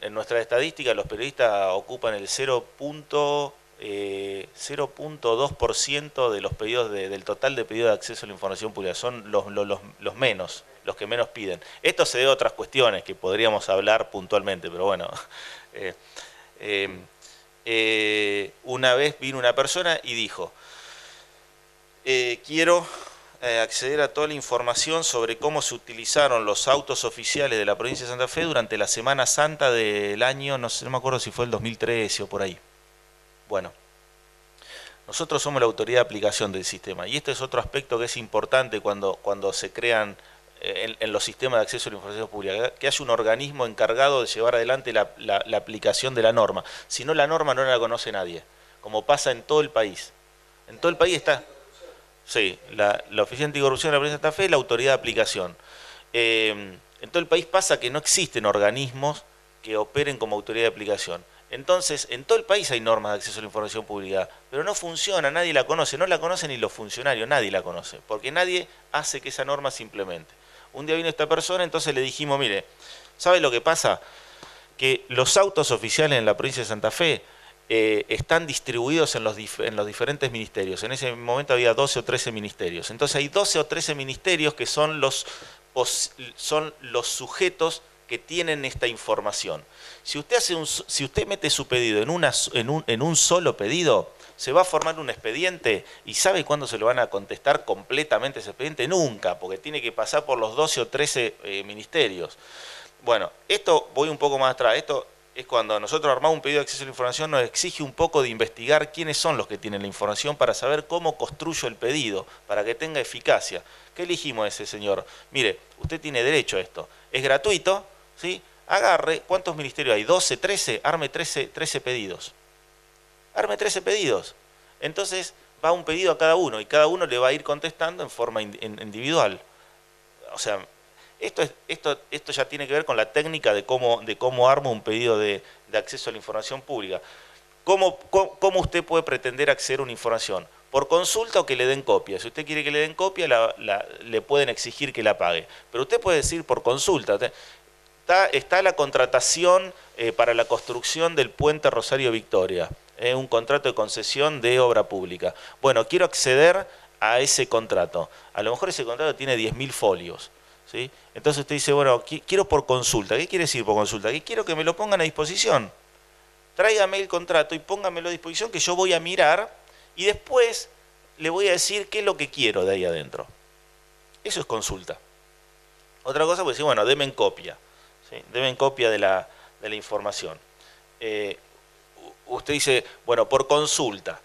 S1: En nuestra estadística los periodistas ocupan el 0.2% de los pedidos del total de pedidos de acceso a la información pública. Son los menos, los que menos piden. Esto se debe a otras cuestiones que podríamos hablar puntualmente, pero bueno. Una vez vino una persona y dijo, quiero acceder a toda la información sobre cómo se utilizaron los autos oficiales de la provincia de Santa Fe durante la Semana Santa del año, no sé, no me acuerdo si fue el 2013 o por ahí. Bueno, nosotros somos la autoridad de aplicación del sistema y este es otro aspecto que es importante cuando se crean en los sistemas de acceso a la información pública, que haya un organismo encargado de llevar adelante la aplicación de la norma. Si no, la norma no la conoce nadie, como pasa en todo el país. En todo el país está... Sí, la Oficina Anticorrupción de la Provincia de Santa Fe es la autoridad de aplicación. En todo el país pasa que no existen organismos que operen como autoridad de aplicación. Entonces, en todo el país hay normas de acceso a la información pública, pero no funciona, nadie la conoce, no la conocen ni los funcionarios, nadie la conoce, porque nadie hace que esa norma se implemente. Un día vino esta persona, entonces le dijimos, mire, ¿sabe lo que pasa? Que los autos oficiales en la provincia de Santa Fe están distribuidos en los diferentes ministerios. En ese momento había 12 o 13 ministerios. Entonces hay 12 o 13 ministerios que son los sujetos que tienen esta información. Si usted mete su pedido en un solo pedido, se va a formar un expediente y ¿sabe cuándo se lo van a contestar completamente ese expediente? Nunca, porque tiene que pasar por los 12 o 13 ministerios. Bueno, esto voy un poco más atrás. Esto es cuando nosotros armamos un pedido de acceso a la información, nos exige un poco de investigar quiénes son los que tienen la información para saber cómo construyo el pedido, para que tenga eficacia. ¿Qué elegimos a ese señor? Mire, usted tiene derecho a esto. Es gratuito, ¿sí? Agarre, ¿cuántos ministerios hay? 12, 13, arme 13 pedidos. Arme 13 pedidos. Entonces va un pedido a cada uno y cada uno le va a ir contestando en forma individual. O sea, Esto ya tiene que ver con la técnica de cómo armo un pedido de acceso a la información pública. ¿Cómo usted puede pretender acceder a una información? ¿Por consulta o que le den copia? Si usted quiere que le den copia, le pueden exigir que la pague. Pero usted puede decir por consulta. Está la contratación para la construcción del puente Rosario Victoria, un contrato de concesión de obra pública. Bueno, quiero acceder a ese contrato. A lo mejor ese contrato tiene 10.000 folios. ¿Sí? Entonces usted dice, bueno, quiero por consulta. ¿Qué quiere decir por consulta? Que quiero que me lo pongan a disposición. Tráigame el contrato y póngamelo a disposición que yo voy a mirar y después le voy a decir qué es lo que quiero de ahí adentro. Eso es consulta. Otra cosa puede decir, bueno, deme en copia. ¿Sí? Deme en copia de la información. Usted dice, bueno, por consulta.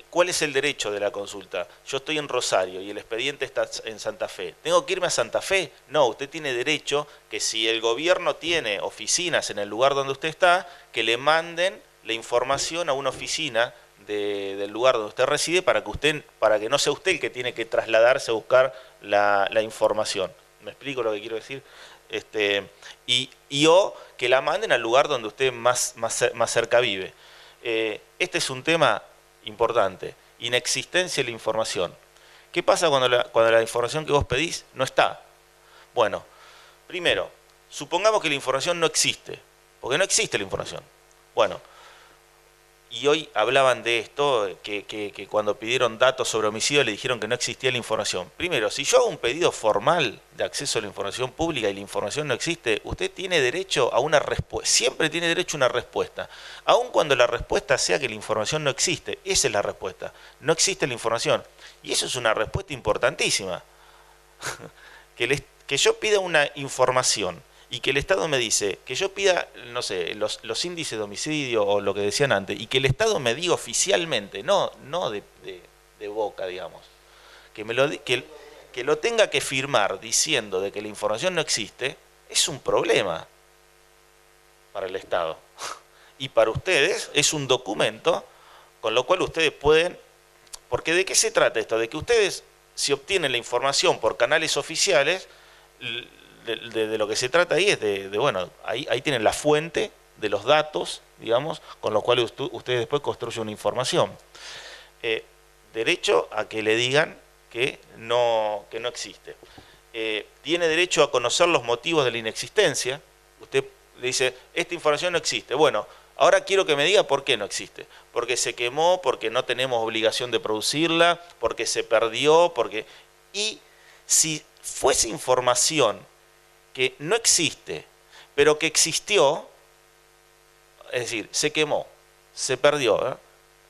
S1: ¿Cuál es el derecho de la consulta? Yo estoy en Rosario y el expediente está en Santa Fe. ¿Tengo que irme a Santa Fe? No, usted tiene derecho que si el gobierno tiene oficinas en el lugar donde usted está, que le manden la información a una oficina del lugar donde usted reside para que no sea usted el que tiene que trasladarse a buscar la información. ¿Me explico lo que quiero decir? O que la manden al lugar donde usted más cerca vive. Este es un tema importante, inexistencia de la información. ¿Qué pasa cuando la información que vos pedís no está? Bueno, primero, supongamos que la información no existe, porque no existe la información. Bueno, y hoy hablaban de esto, que cuando pidieron datos sobre homicidio le dijeron que no existía la información. Primero, si yo hago un pedido formal de acceso a la información pública y la información no existe, usted tiene derecho a una respuesta, siempre tiene derecho a una respuesta, aun cuando la respuesta sea que la información no existe. Esa es la respuesta, no existe la información. Y eso es una respuesta importantísima. Que yo pida una información y que el Estado me dice, que yo pida, no sé, los índices de homicidio o lo que decían antes, y que el Estado me diga oficialmente, no de boca, digamos, que lo tenga que firmar diciendo de que la información no existe, es un problema para el Estado. Y para ustedes es un documento con lo cual ustedes pueden, porque ¿de qué se trata esto? De que ustedes, si obtienen la información por canales oficiales, de lo que se trata ahí es bueno, ahí tienen la fuente de los datos, digamos, con los cuales ustedes después construyen una información. Derecho a que le digan que no existe. Tiene derecho a conocer los motivos de la inexistencia. Usted le dice, esta información no existe. Bueno, ahora quiero que me diga por qué no existe. Porque se quemó, porque no tenemos obligación de producirla, porque se perdió, Y si fuese información que no existe, pero que existió, es decir, se quemó, se perdió,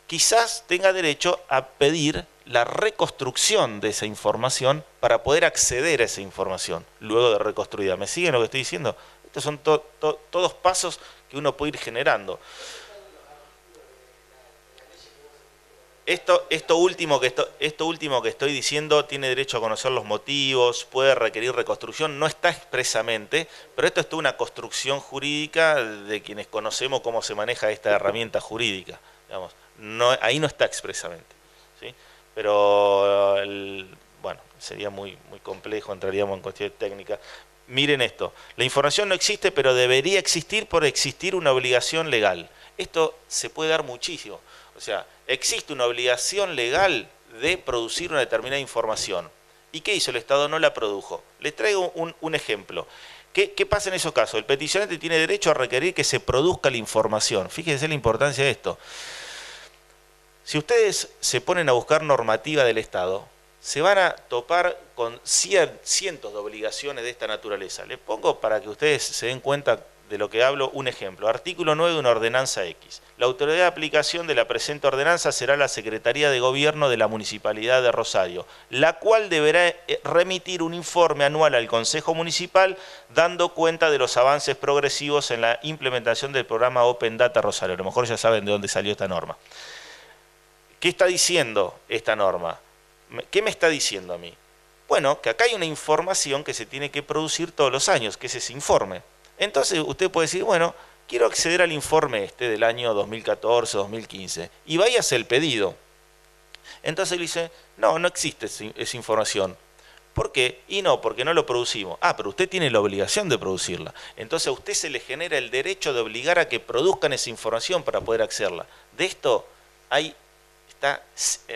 S1: quizás tenga derecho a pedir la reconstrucción de esa información para poder acceder a esa información luego de reconstruida. ¿Me siguen lo que estoy diciendo? Estos son todos pasos que uno puede ir generando. Esto último que estoy diciendo tiene derecho a conocer los motivos, puede requerir reconstrucción, no está expresamente, pero esto es toda una construcción jurídica de quienes conocemos cómo se maneja esta herramienta jurídica, digamos. Ahí no está expresamente, ¿sí? Pero, bueno, sería muy complejo, entraríamos en cuestiones técnicas. Miren esto, la información no existe, pero debería existir por existir una obligación legal. Esto se puede dar muchísimo. O sea, existe una obligación legal de producir una determinada información. ¿Y qué hizo el Estado? No la produjo. Les traigo un ejemplo. ¿Qué pasa en esos casos? El peticionante tiene derecho a requerir que se produzca la información. Fíjense la importancia de esto. Si ustedes se ponen a buscar normativa del Estado, se van a topar con cientos de obligaciones de esta naturaleza. Les pongo para que ustedes se den cuenta de lo que hablo un ejemplo. Artículo 9 de una ordenanza X. La autoridad de aplicación de la presente ordenanza será la Secretaría de Gobierno de la Municipalidad de Rosario, la cual deberá remitir un informe anual al Consejo Municipal dando cuenta de los avances progresivos en la implementación del programa Open Data Rosario. A lo mejor ya saben de dónde salió esta norma. ¿Qué está diciendo esta norma? ¿Qué me está diciendo a mí? Bueno, que acá hay una información que se tiene que producir todos los años, que es ese informe. Entonces usted puede decir, bueno, quiero acceder al informe del año 2014, 2015, y váyase el pedido. Entonces él dice, no existe esa información. ¿Por qué? Y no, porque no lo producimos. Ah, pero usted tiene la obligación de producirla. Entonces a usted se le genera el derecho de obligar a que produzcan esa información para poder accederla. De esto hay,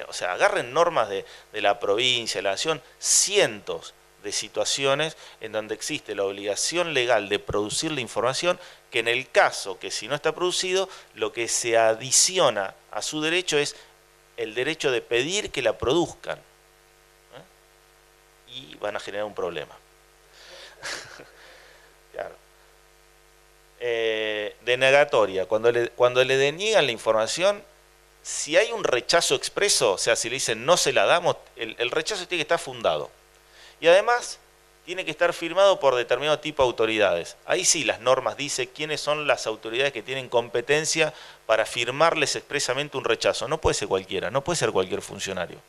S1: o sea, agarren normas de la provincia, de la nación, cientos de situaciones en donde existe la obligación legal de producir la información, que en el caso que si no está producido, lo que se adiciona a su derecho es el derecho de pedir que la produzcan. Y van a generar un problema. Claro. Denegatoria. Cuando le deniegan la información, si hay un rechazo expreso, o sea, si le dicen no se la damos, el rechazo tiene que estar fundado. Y además tiene que estar firmado por determinado tipo de autoridades. Ahí sí las normas dicen quiénes son las autoridades que tienen competencia para firmarles expresamente un rechazo. No puede ser cualquiera, no puede ser cualquier funcionario.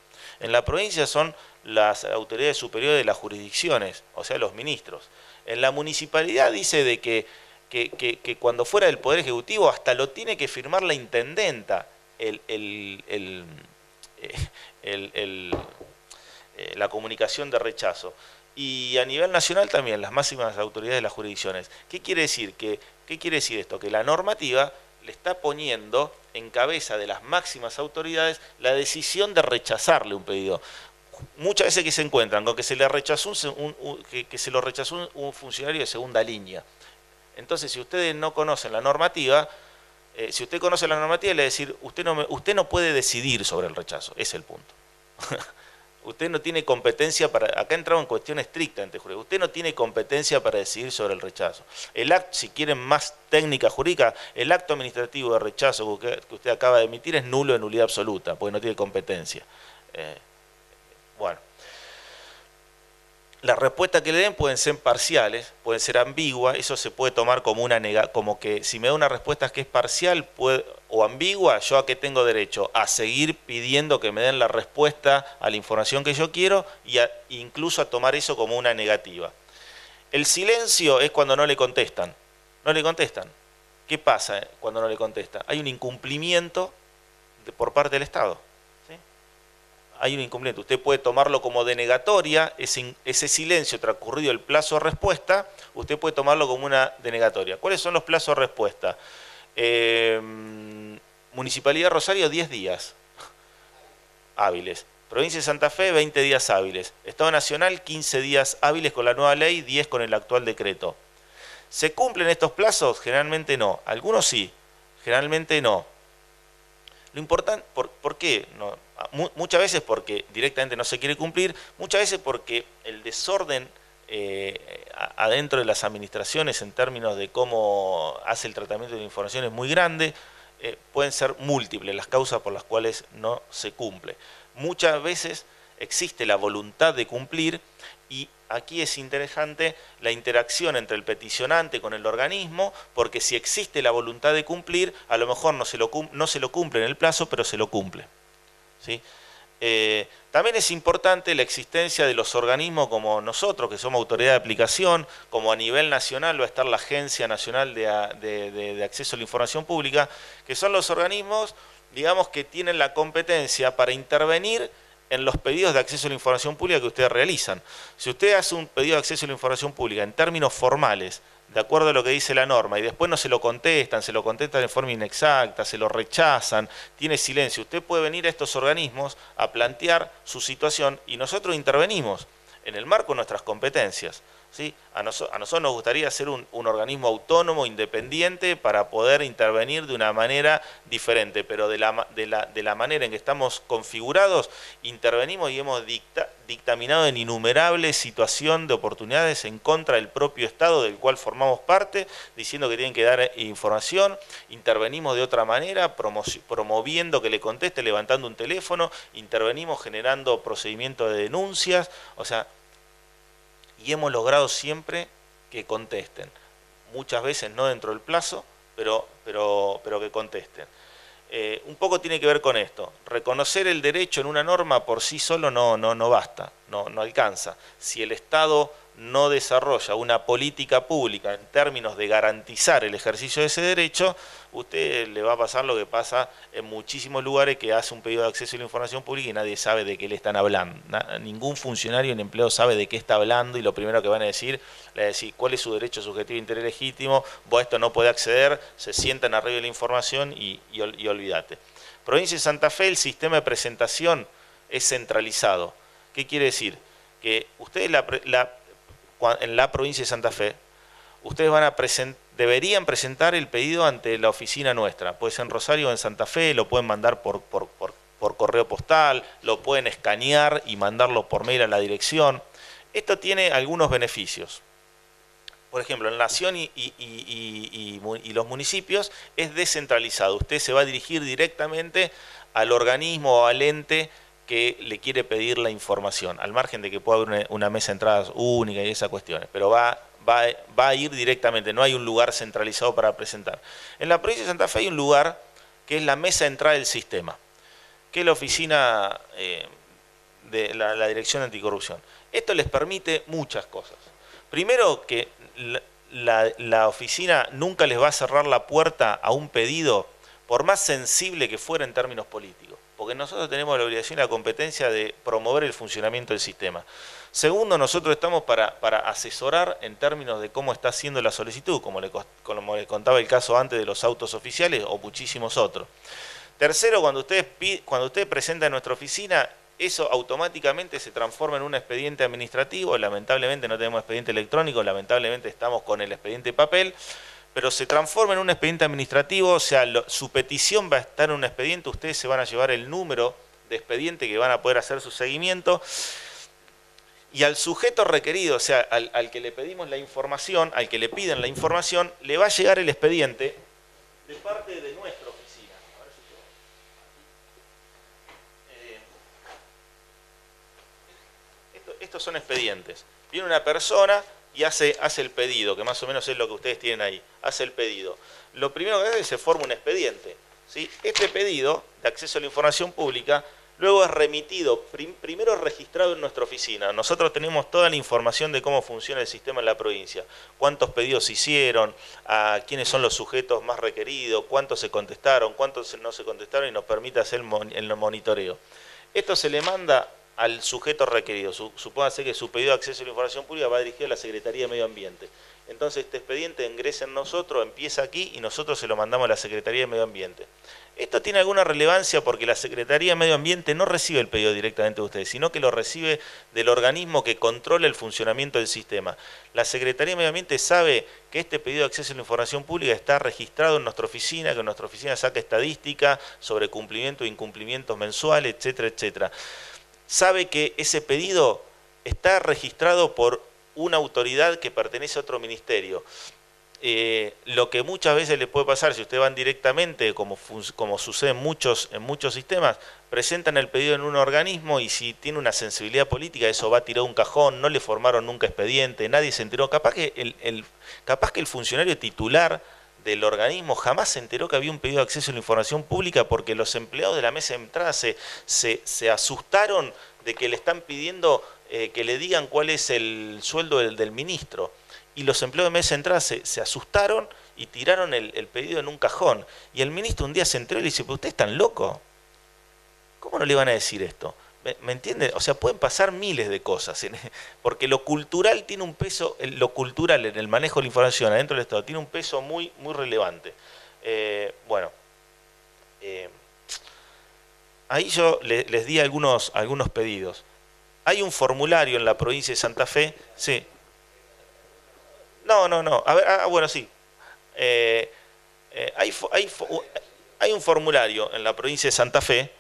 S1: En la provincia son las autoridades superiores de las jurisdicciones, o sea, los ministros. En la municipalidad dice de que cuando fuera del Poder Ejecutivo hasta lo tiene que firmar la intendenta, la comunicación de rechazo. Y a nivel nacional también, las máximas autoridades de las jurisdicciones. ¿Qué quiere decir? ¿Qué quiere decir esto? Que la normativa le está poniendo en cabeza de las máximas autoridades la decisión de rechazarle un pedido. Muchas veces que se encuentran con que se le rechazó un funcionario de segunda línea. Entonces, si ustedes no conocen la normativa, si usted conoce la normativa, le va a decir, usted no puede decidir sobre el rechazo, ese es el punto. Usted no tiene competencia para, acá entramos en cuestión estricta ante jurídica, usted no tiene competencia para decidir sobre el rechazo. El acto, si quieren más técnica jurídica, el acto administrativo de rechazo que usted acaba de emitir es nulo de nulidad absoluta, porque no tiene competencia. Bueno, las respuestas que le den pueden ser parciales, pueden ser ambiguas, eso se puede tomar como como que si me da una respuesta que es parcial o ambigua, ¿yo a qué tengo derecho? A seguir pidiendo que me den la respuesta a la información que yo quiero y incluso a tomar eso como una negativa. El silencio es cuando no le contestan. No le contestan. ¿Qué pasa cuando no le contestan? Hay un incumplimiento por parte del Estado. Hay un incumplimiento. Usted puede tomarlo como denegatoria, ese silencio transcurrido el plazo de respuesta, usted puede tomarlo como una denegatoria. ¿Cuáles son los plazos de respuesta? Municipalidad de Rosario, 10 días hábiles. Provincia de Santa Fe, 20 días hábiles. Estado Nacional, 15 días hábiles con la nueva ley, 10 con el actual decreto. ¿Se cumplen estos plazos? Generalmente no. Algunos sí, generalmente no. Lo importante, ¿por qué? No, muchas veces porque directamente no se quiere cumplir, muchas veces porque el desorden adentro de las administraciones en términos de cómo hace el tratamiento de la información es muy grande, pueden ser múltiples las causas por las cuales no se cumple. Muchas veces existe la voluntad de cumplir y aquí es interesante la interacción entre el peticionante con el organismo, porque si existe la voluntad de cumplir, a lo mejor no se lo cumple en el plazo, pero se lo cumple. ¿Sí? También es importante la existencia de los organismos como nosotros, que somos autoridad de aplicación, como a nivel nacional va a estar la Agencia Nacional de Acceso a la Información Pública, que son los organismos, digamos, que tienen la competencia para intervenir en los pedidos de acceso a la información pública que ustedes realizan. Si usted hace un pedido de acceso a la información pública en términos formales, de acuerdo a lo que dice la norma, y después no se lo contestan de forma inexacta, se lo rechazan, tiene silencio, usted puede venir a estos organismos a plantear su situación y nosotros intervenimos en el marco de nuestras competencias. ¿Sí? A nosotros nos gustaría ser un organismo autónomo, independiente, para poder intervenir de una manera diferente, pero de la manera en que estamos configurados, intervenimos y hemos dictaminado en innumerables situaciones de oportunidades en contra del propio Estado del cual formamos parte, diciendo que tienen que dar información, intervenimos de otra manera, promoviendo que le conteste, levantando un teléfono, intervenimos generando procedimientos de denuncias, o sea, y hemos logrado siempre que contesten. Muchas veces no dentro del plazo, pero que contesten. Un poco tiene que ver con esto. Reconocer el derecho en una norma por sí solo no basta, no alcanza. Si el Estado no desarrolla una política pública en términos de garantizar el ejercicio de ese derecho, usted le va a pasar lo que pasa en muchísimos lugares, que hace un pedido de acceso a la información pública y nadie sabe de qué le están hablando. Ningún funcionario ni empleado sabe de qué está hablando, y lo primero que van a decir, le van a decir cuál es su derecho subjetivo e interés legítimo, vos a esto no podés acceder, se sientan arriba de la información y olvídate. Provincia de Santa Fe, el sistema de presentación es centralizado. ¿Qué quiere decir? Que ustedes en la provincia de Santa Fe, ustedes deberían presentar el pedido ante la oficina nuestra. Puede ser en Rosario o en Santa Fe, lo pueden mandar por correo postal, lo pueden escanear y mandarlo por mail a la dirección. Esto tiene algunos beneficios. Por ejemplo, en Nación y los municipios es descentralizado. Usted se va a dirigir directamente al organismo o al ente que le quiere pedir la información, al margen de que pueda haber una mesa de entradas única y esas cuestiones, pero va a ir directamente, no hay un lugar centralizado para presentar. En la provincia de Santa Fe hay un lugar que es la mesa de entrada del sistema, que es la oficina de la Dirección Anticorrupción. Esto les permite muchas cosas. Primero, que la oficina nunca les va a cerrar la puerta a un pedido, por más sensible que fuera en términos políticos, porque nosotros tenemos la obligación y la competencia de promover el funcionamiento del sistema. Segundo, nosotros estamos para asesorar en términos de cómo está haciendo la solicitud, como le contaba el caso antes de los autos oficiales o muchísimos otros. Tercero, cuando usted presenta en nuestra oficina, eso automáticamente se transforma en un expediente administrativo. Lamentablemente no tenemos expediente electrónico, lamentablemente estamos con el expediente papel, pero se transforma en un expediente administrativo, o sea, su petición va a estar en un expediente, ustedes se van a llevar el número de expediente que van a poder hacer su seguimiento, y al sujeto requerido, o sea, al que le pedimos la información, al que le piden la información, le va a llegar el expediente de parte de nuestra oficina. Estos son expedientes. Viene una persona y hace el pedido, que más o menos es lo que ustedes tienen ahí. Hace el pedido. Lo primero que hace es que se forma un expediente, ¿sí? Este pedido de acceso a la información pública luego es remitido, primero es registrado en nuestra oficina. Nosotros tenemos toda la información de cómo funciona el sistema en la provincia. Cuántos pedidos se hicieron, a quiénes son los sujetos más requeridos, cuántos se contestaron, cuántos no se contestaron, y nos permite hacer el monitoreo. Esto se le manda al sujeto requerido. Supóngase que su pedido de acceso a la información pública va dirigido a la Secretaría de Medio Ambiente. Entonces este expediente ingresa en nosotros, empieza aquí y nosotros se lo mandamos a la Secretaría de Medio Ambiente. Esto tiene alguna relevancia porque la Secretaría de Medio Ambiente no recibe el pedido directamente de ustedes, sino que lo recibe del organismo que controla el funcionamiento del sistema. La Secretaría de Medio Ambiente sabe que este pedido de acceso a la información pública está registrado en nuestra oficina, que nuestra oficina saca estadística sobre cumplimiento e incumplimientos mensuales, etcétera, etcétera. Sabe que ese pedido está registrado por una autoridad que pertenece a otro ministerio. Lo que muchas veces le puede pasar, si ustedes van directamente, como sucede en muchos sistemas, presentan el pedido en un organismo y si tiene una sensibilidad política, eso va a tirar un cajón, no le formaron nunca expediente, nadie se enteró. Capaz que el funcionario titular del organismo jamás se enteró que había un pedido de acceso a la información pública, porque los empleados de la mesa de entrada se asustaron de que le están pidiendo que le digan cuál es el sueldo del ministro. Y los empleados de mesa de entrada se asustaron y tiraron el pedido en un cajón. Y el ministro un día se enteró y le dice: ¿pero ustedes están locos? ¿Cómo no le van a decir esto? ¿Me entienden? O sea, pueden pasar miles de cosas, porque lo cultural tiene un peso, lo cultural en el manejo de la información adentro del Estado tiene un peso muy, muy relevante. Ahí yo les di algunos pedidos. Hay un formulario en la provincia de Santa Fe, sí. No. A ver, bueno, sí. Hay un formulario en la provincia de Santa Fe.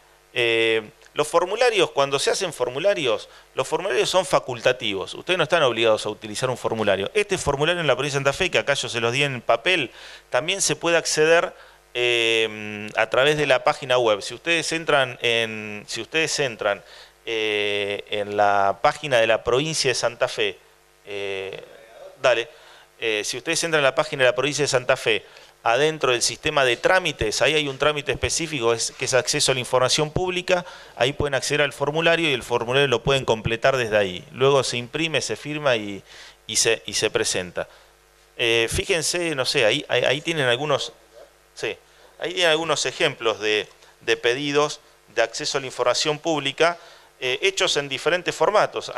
S1: Los formularios, cuando se hacen formularios, los formularios son facultativos. Ustedes no están obligados a utilizar un formulario. Este formulario en la provincia de Santa Fe, que acá yo se los di en papel, también se puede acceder a través de la página web. Si ustedes entran en la página de la provincia de Santa Fe, si ustedes entran en la página de la provincia de Santa Fe, adentro del sistema de trámites, ahí hay un trámite específico que es acceso a la información pública. Ahí pueden acceder al formulario y el formulario lo pueden completar desde ahí. Luego se imprime, se firma y y se presenta. Fíjense, no sé, ahí tienen algunos, sí, ahí tienen algunos ejemplos de pedidos de acceso a la información pública hechos en diferentes formatos.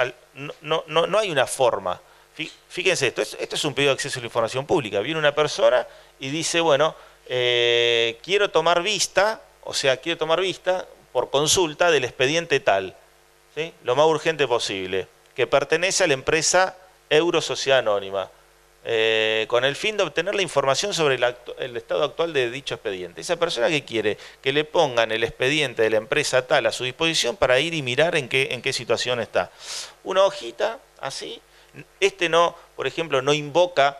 S1: No hay una forma. Fíjense esto es un pedido de acceso a la información pública. Viene una persona y dice, bueno, quiero tomar vista, por consulta del expediente tal, ¿sí? Lo más urgente posible, que pertenece a la empresa Eurosociedad Anónima, con el fin de obtener la información sobre el estado actual de dicho expediente. Esa persona que quiere que le pongan el expediente de la empresa tal a su disposición para ir y mirar en qué situación está. Una hojita así, por ejemplo, no invoca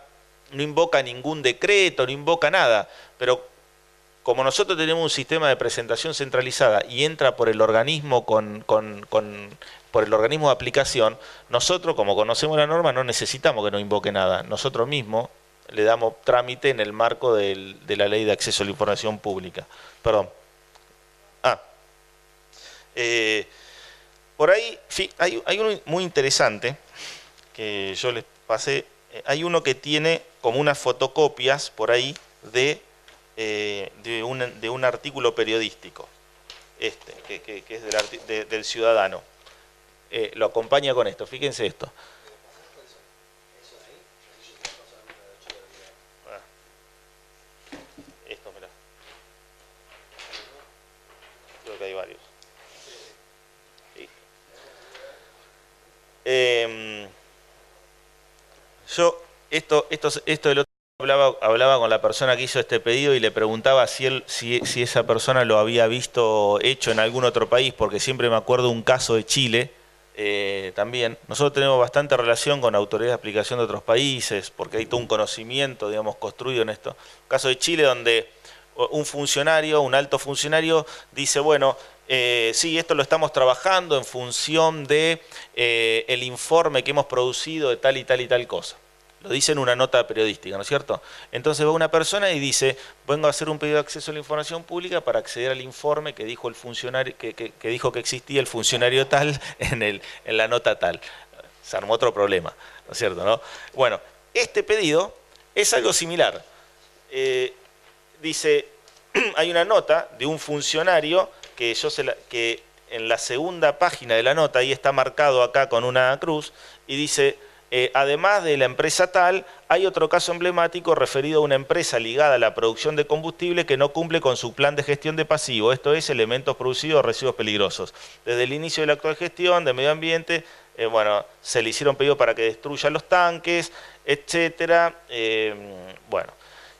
S1: ningún decreto, no invoca nada, pero como nosotros tenemos un sistema de presentación centralizada y entra por el organismo por el organismo de aplicación, nosotros, como conocemos la norma, no necesitamos que nos invoque nada. Nosotros mismos le damos trámite en el marco de la Ley de Acceso a la Información Pública. Perdón. Por ahí hay uno muy interesante que yo les pasé. Hay uno que tiene como unas fotocopias por ahí de un artículo periodístico, que es del Ciudadano. Lo acompaña con esto, fíjense esto. Esto, mirá. Creo que hay varios. Sí. Esto del otro hablaba con la persona que hizo este pedido y le preguntaba si esa persona lo había visto hecho en algún otro país, porque siempre me acuerdo de un caso de Chile. También nosotros tenemos bastante relación con autoridades de aplicación de otros países, porque hay todo un conocimiento, digamos, construido en esto. Caso de Chile, donde un alto funcionario dice, bueno, sí, esto lo estamos trabajando en función de el informe que hemos producido de tal y tal y tal cosa. Lo dice en una nota periodística, ¿no es cierto? Entonces va una persona y dice, vengo a hacer un pedido de acceso a la información pública para acceder al informe que dijo el funcionario, que dijo que existía el funcionario tal en la nota tal. Se armó otro problema, ¿no es cierto? ¿No? Bueno, este pedido es algo similar. Dice, hay una nota de un funcionario que en la segunda página de la nota, ahí está marcado acá con una cruz, y dice, además de la empresa tal, hay otro caso emblemático referido a una empresa ligada a la producción de combustible que no cumple con su plan de gestión de pasivo, esto es, elementos producidos o residuos peligrosos. Desde el inicio de la actual gestión de medio ambiente, bueno, se le hicieron pedidos para que destruya los tanques, etcétera, bueno,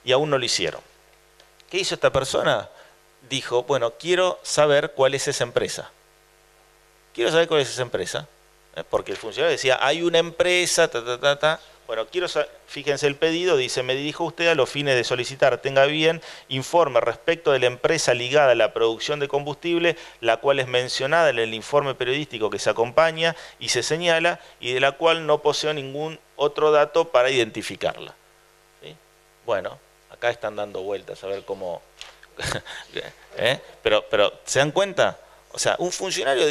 S1: y aún no lo hicieron. ¿Qué hizo esta persona? Dijo, bueno, quiero saber cuál es esa empresa. Quiero saber cuál es esa empresa. Porque el funcionario decía, hay una empresa, Bueno, fíjense el pedido, dice, me dirijo a usted a los fines de solicitar, tenga bien, informe respecto de la empresa ligada a la producción de combustible, la cual es mencionada en el informe periodístico que se acompaña y se señala, y de la cual no poseo ningún otro dato para identificarla. ¿Sí? Bueno, acá están dando vueltas a ver cómo... Pero, ¿se dan cuenta? O sea, un funcionario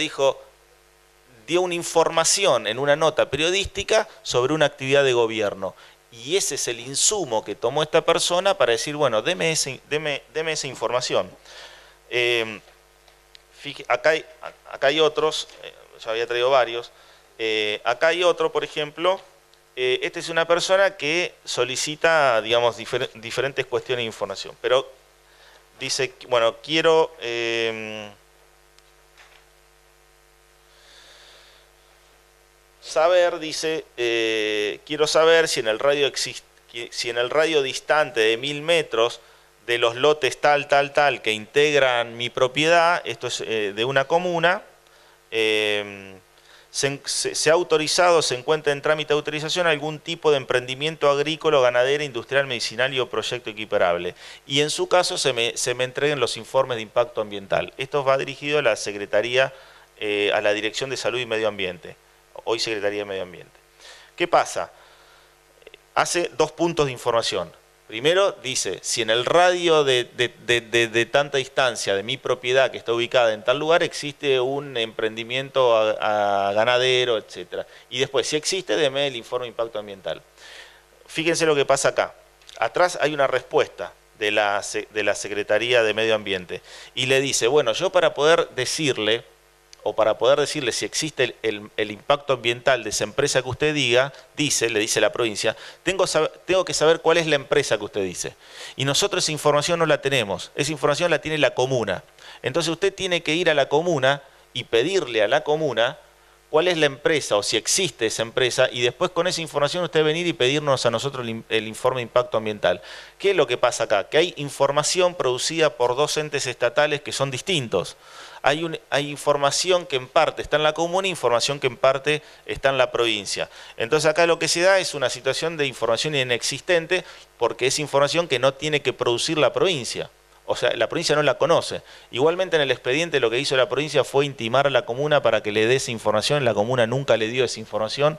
S1: dio una información en una nota periodística sobre una actividad de gobierno. Y ese es el insumo que tomó esta persona para decir, bueno, deme esa información. Acá hay otros, yo había traído varios. Acá hay otro, por ejemplo, esta es una persona que solicita, digamos, diferentes cuestiones de información. Pero dice, bueno, quiero... quiero saber si en el radio distante de 1000 metros de los lotes tal que integran mi propiedad, esto es de una comuna, se ha autorizado, se encuentra en trámite de autorización algún tipo de emprendimiento agrícola, ganadero, industrial, medicinal o proyecto equiparable. Y en su caso se me entreguen los informes de impacto ambiental. Esto va dirigido a la Secretaría, a la Dirección de Salud y Medio Ambiente. Hoy Secretaría de Medio Ambiente. ¿Qué pasa? Hace 2 puntos de información. Primero dice, si en el radio de tanta distancia de mi propiedad que está ubicada en tal lugar existe un emprendimiento a ganadero, etcétera. Y después, si existe, deme el informe de impacto ambiental. Fíjense lo que pasa acá. Atrás hay una respuesta de la Secretaría de Medio Ambiente. Y le dice, bueno, yo para poder decirle, o para poder decirle si existe el impacto ambiental de esa empresa que usted le dice la provincia, tengo que saber cuál es la empresa que usted dice. Y nosotros esa información no la tenemos, esa información la tiene la comuna. Entonces usted tiene que ir a la comuna y pedirle a la comuna cuál es la empresa o si existe esa empresa y después con esa información usted venir y pedirnos a nosotros el informe de impacto ambiental. ¿Qué es lo que pasa acá? Que hay información producida por dos entes estatales que son distintos. Hay información que en parte está en la comuna e información que en parte está en la provincia. Entonces acá lo que se da es una situación de información inexistente porque es información que no tiene que producir la provincia. O sea, la provincia no la conoce. Igualmente en el expediente lo que hizo la provincia fue intimar a la comuna para que le dé esa información. La comuna nunca le dio esa información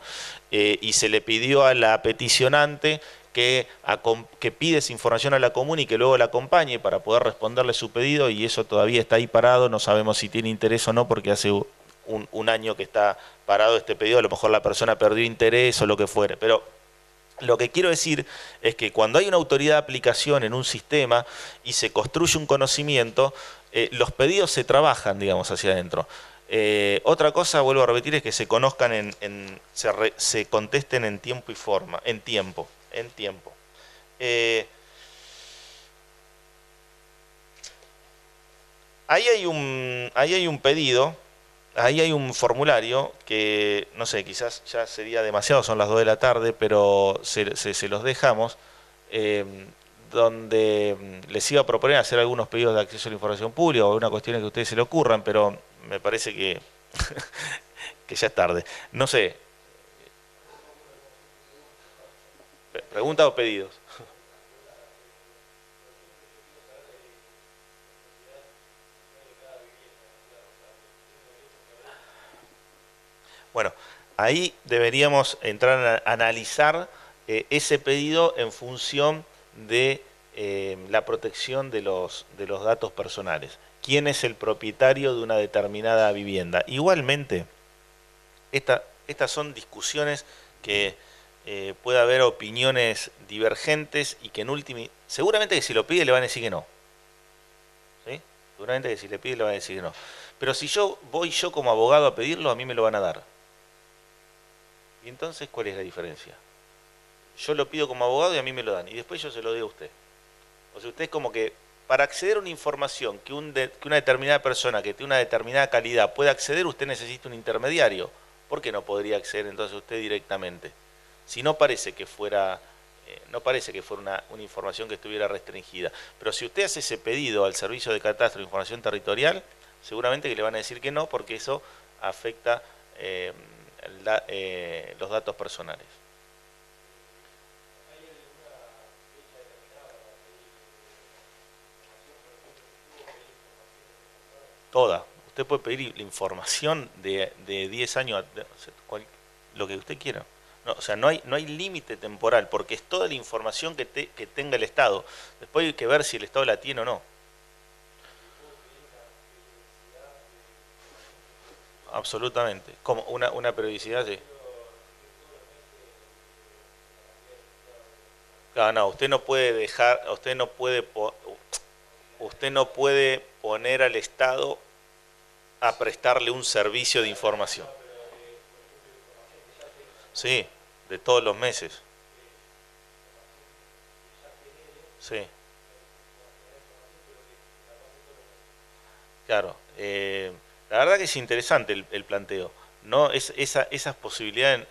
S1: y se le pidió a la peticionante que pide esa información a la comuna y que luego la acompañe para poder responderle su pedido, y eso todavía está ahí parado, no sabemos si tiene interés o no porque hace un año que está parado este pedido, a lo mejor la persona perdió interés o lo que fuere, pero lo que quiero decir es que cuando hay una autoridad de aplicación en un sistema y se construye un conocimiento, los pedidos se trabajan, digamos, hacia adentro. Otra cosa, vuelvo a repetir, es que se conozcan se contesten en tiempo y forma, en tiempo. Ahí hay un pedido, ahí hay un formulario que, no sé, quizás ya sería demasiado, son las 2 de la tarde, pero se los dejamos, donde les iba a proponer hacer algunos pedidos de acceso a la información pública o alguna cuestión que a ustedes se le ocurran, pero me parece que, que ya es tarde. No sé. ¿Preguntas o pedidos? Bueno, ahí deberíamos entrar a analizar ese pedido en función de la protección de los datos personales. ¿Quién es el propietario de una determinada vivienda? Igualmente, estas son discusiones que puede haber opiniones divergentes y que en última, seguramente que si lo pide le van a decir que no. ¿Sí? Seguramente que si le pide le van a decir que no. Pero si voy yo como abogado a pedirlo, a mí me lo van a dar. ¿Y entonces cuál es la diferencia? Yo lo pido como abogado y a mí me lo dan. Y después yo se lo doy a usted. O sea, usted es como que para acceder a una información que una determinada persona que tiene una determinada calidad puede acceder, usted necesita un intermediario. ¿Por qué no podría acceder entonces usted directamente? Si no parece que fuera, una información que estuviera restringida. Pero si usted hace ese pedido al Servicio de Catastro de Información Territorial, seguramente que le van a decir que no, porque eso afecta los datos personales. Toda. Usted puede pedir la información de 10 años, lo que usted quiera. No, o sea, no hay límite temporal, porque es toda la información que tenga el Estado. Después hay que ver si el Estado la tiene o no. Absolutamente. Como una periodicidad, sí. Claro, no, usted no puede poner al Estado a prestarle un servicio de información. Sí, de todos los meses. Sí, claro. La verdad que es interesante el planteo. No, esas posibilidades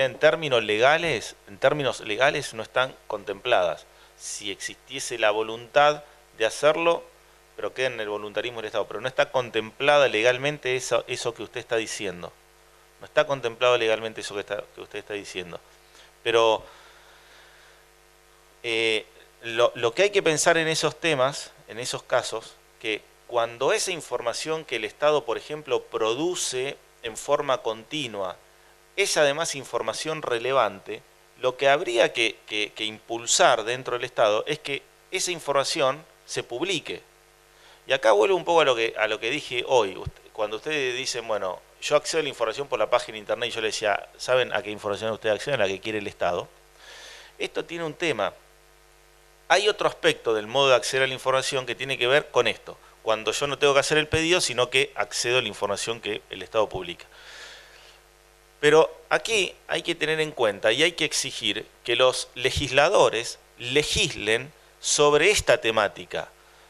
S1: en términos legales no están contempladas. Si existiese la voluntad de hacerlo, pero queda en el voluntarismo del Estado, pero no está contemplada legalmente eso que usted está diciendo. No está contemplado legalmente eso que usted está diciendo. Pero lo que hay que pensar en esos temas, en esos casos, que cuando esa información que el Estado, por ejemplo, produce en forma continua es además información relevante, lo que habría que impulsar dentro del Estado es que esa información se publique. Y acá vuelvo un poco a lo que dije hoy. Cuando ustedes dicen, bueno, yo accedo a la información por la página de internet, y yo les decía, ¿saben a qué información ustedes acceden? A la que quiere el Estado. Esto tiene un tema. Hay otro aspecto del modo de acceder a la información que tiene que ver con esto. Cuando yo no tengo que hacer el pedido, sino que accedo a la información que el Estado publica. Pero aquí hay que tener en cuenta y hay que exigir que los legisladores legislen sobre esta temática.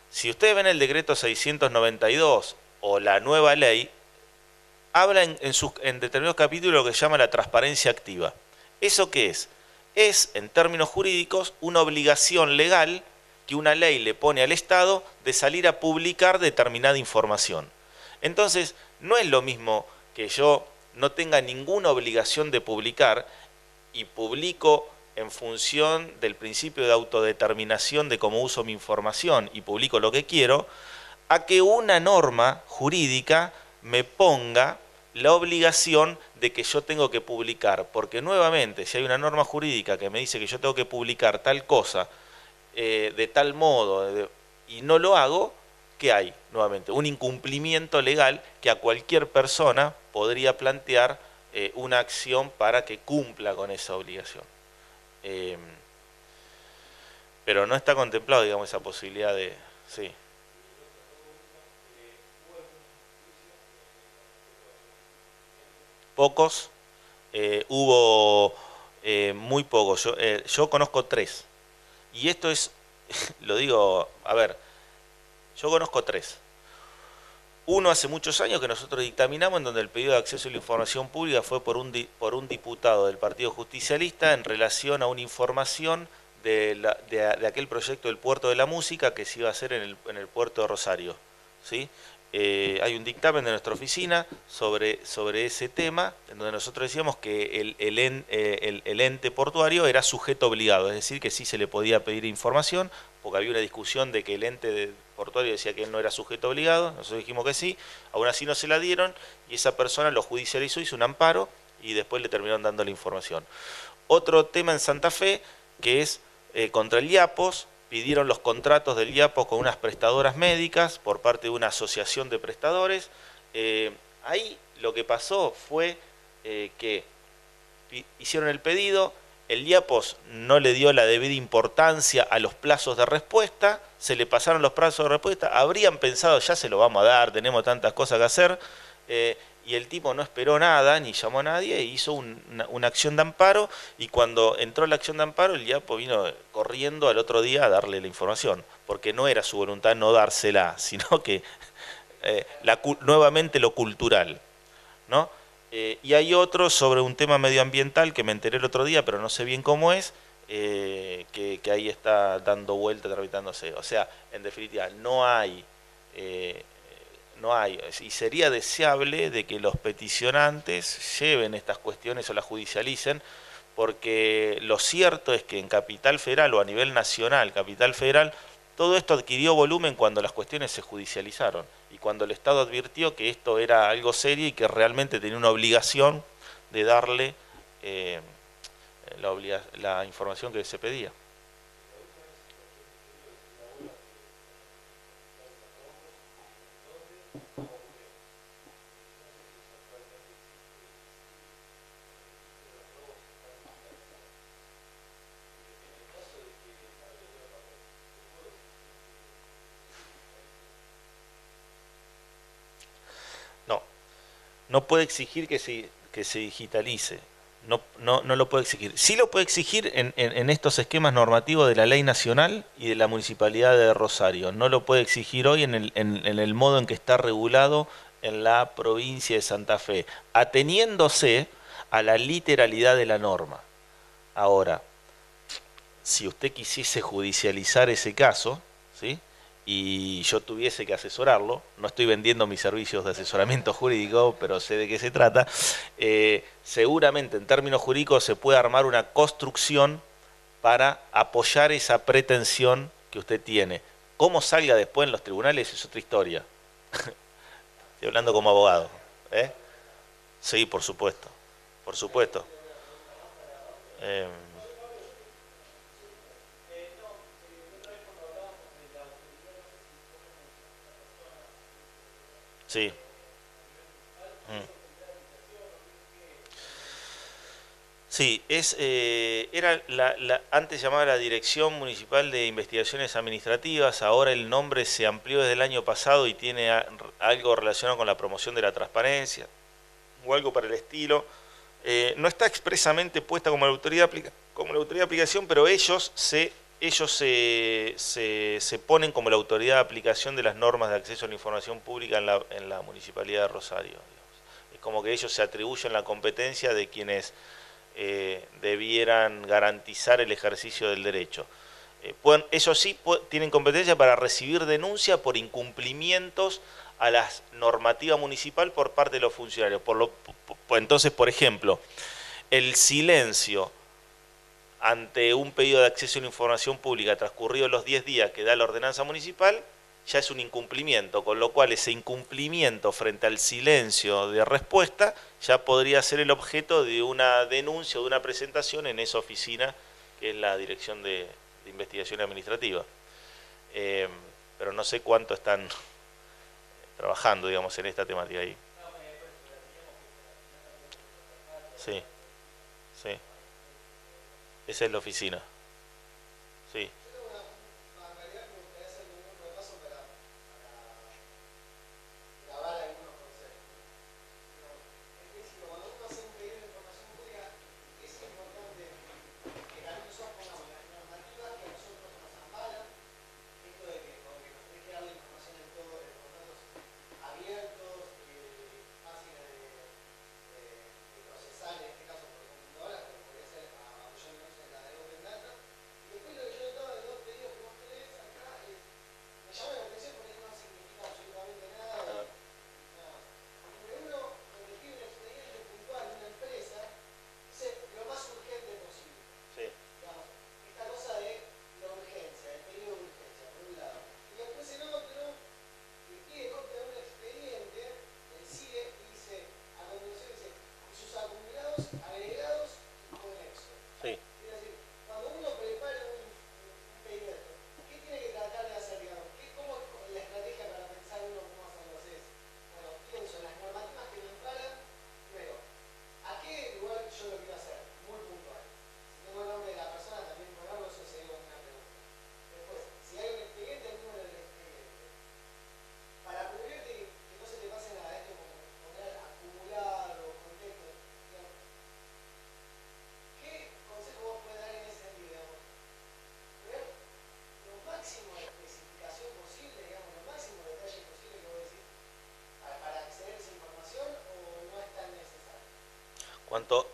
S1: Si ustedes ven el decreto 692 o la nueva ley, habla en determinados capítulos lo que se llama la transparencia activa. ¿Eso qué es? Es, en términos jurídicos, una obligación legal que una ley le pone al Estado de salir a publicar determinada información. Entonces, no es lo mismo que yo no tenga ninguna obligación de publicar y publico en función del principio de autodeterminación de cómo uso mi información y publico lo que quiero, a que una norma jurídica me ponga la obligación de que yo tengo que publicar, porque nuevamente, si hay una norma jurídica que me dice que yo tengo que publicar tal cosa de tal modo y no lo hago, ¿qué hay? Nuevamente, un incumplimiento legal que a cualquier persona podría plantear una acción para que cumpla con esa obligación. Pero no está contemplado, digamos, esa posibilidad de... Sí. Pocos, hubo muy pocos. Yo conozco 3. Y esto es, lo digo, a ver, yo conozco 3. Uno hace muchos años que nosotros dictaminamos, en donde el pedido de acceso a la información pública fue por un diputado del Partido Justicialista en relación a una información de aquel proyecto del Puerto de la Música que se iba a hacer en el puerto de Rosario, ¿sí? Hay un dictamen de nuestra oficina sobre ese tema, en donde nosotros decíamos que el ente portuario era sujeto obligado, es decir, que sí se le podía pedir información, porque había una discusión de que el ente portuario decía que él no era sujeto obligado, nosotros dijimos que sí, aún así no se la dieron, y esa persona lo judicializó, hizo un amparo, y después le terminaron dando la información. Otro tema en Santa Fe, que es contra el IAPOS, pidieron los contratos del IAPOS con unas prestadoras médicas por parte de una asociación de prestadores. Ahí lo que pasó fue que hicieron el pedido, el IAPOS no le dio la debida importancia a los plazos de respuesta, se le pasaron los plazos de respuesta, habrían pensado ya se lo vamos a dar, tenemos tantas cosas que hacer, y el tipo no esperó nada, ni llamó a nadie, e hizo una acción de amparo, y cuando entró la acción de amparo, el IAPO vino corriendo al otro día a darle la información, porque no era su voluntad no dársela, sino que nuevamente lo cultural, ¿no? Y hay otro sobre un tema medioambiental que me enteré el otro día, pero no sé bien cómo es, que ahí está dando vuelta, tramitándose. O sea, en definitiva, no hay, y sería deseable de que los peticionantes lleven estas cuestiones o las judicialicen, porque lo cierto es que en Capital Federal o a nivel nacional, Capital Federal, todo esto adquirió volumen cuando las cuestiones se judicializaron y cuando el Estado advirtió que esto era algo serio y que realmente tenía una obligación de darle la información que se pedía. No puede exigir que se digitalice, no lo puede exigir. Sí lo puede exigir en estos esquemas normativos de la Ley Nacional y de la Municipalidad de Rosario. No lo puede exigir hoy en el modo en que está regulado en la provincia de Santa Fe, ateniéndose a la literalidad de la norma. Ahora, si usted quisiese judicializar ese caso, ¿sí?, y yo tuviese que asesorarlo, no estoy vendiendo mis servicios de asesoramiento jurídico, pero sé de qué se trata, seguramente en términos jurídicos se puede armar una construcción para apoyar esa pretensión que usted tiene. Cómo salga después en los tribunales es otra historia. Estoy hablando como abogado. Sí, por supuesto, por supuesto. Sí. Mm. Sí, era antes llamaba la Dirección Municipal de Investigaciones Administrativas, ahora el nombre se amplió desde el año pasado y tiene algo relacionado con la promoción de la transparencia o algo para el estilo. No está expresamente puesta como la autoridad de aplicación, pero ellos se ponen como la autoridad de aplicación de las normas de acceso a la información pública en la Municipalidad de Rosario, digamos. Es como que ellos se atribuyen la competencia de quienes debieran garantizar el ejercicio del derecho. Ellos sí tienen competencia para recibir denuncia por incumplimientos a la normativa municipal por parte de los funcionarios. Entonces, por ejemplo, el silencio ante un pedido de acceso a la información pública transcurridos los 10 días que da la ordenanza municipal ya es un incumplimiento, con lo cual ese incumplimiento frente al silencio de respuesta ya podría ser el objeto de una denuncia o de una presentación en esa oficina que es la Dirección de Investigación Administrativa. Pero no sé cuánto están trabajando, digamos, en esta temática ahí. Sí, sí. Esa es la oficina. Sí.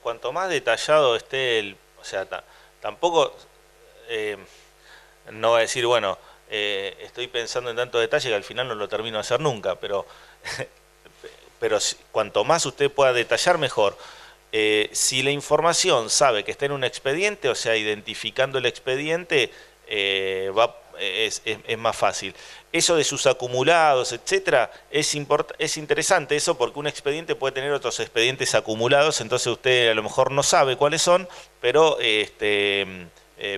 S1: Cuanto más detallado esté o sea, tampoco, no va a decir, bueno, estoy pensando en tanto detalle que al final no lo termino de hacer nunca, pero, cuanto más usted pueda detallar, mejor. Si la información sabe que está en un expediente, o sea, identificando el expediente, es más fácil. Eso de sus acumulados, etcétera, es interesante eso porque un expediente puede tener otros expedientes acumulados, entonces usted a lo mejor no sabe cuáles son, pero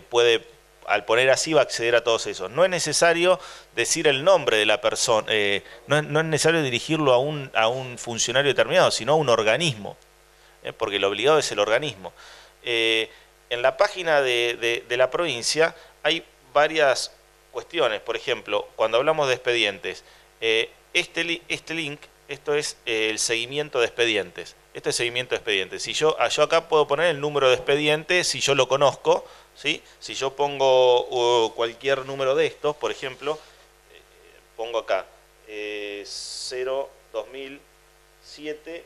S1: puede, al poner así, va a acceder a todos esos. No es necesario decir el nombre de la persona, no es necesario dirigirlo a un funcionario determinado, sino a un organismo, porque el obligado es el organismo. En la página de la provincia hay varias cuestiones. Por ejemplo, cuando hablamos de expedientes, este link, esto es el seguimiento de expedientes. Esto es seguimiento de expedientes. Si yo acá puedo poner el número de expediente, si yo lo conozco, ¿sí? Si yo pongo cualquier número de estos, por ejemplo, pongo acá 2007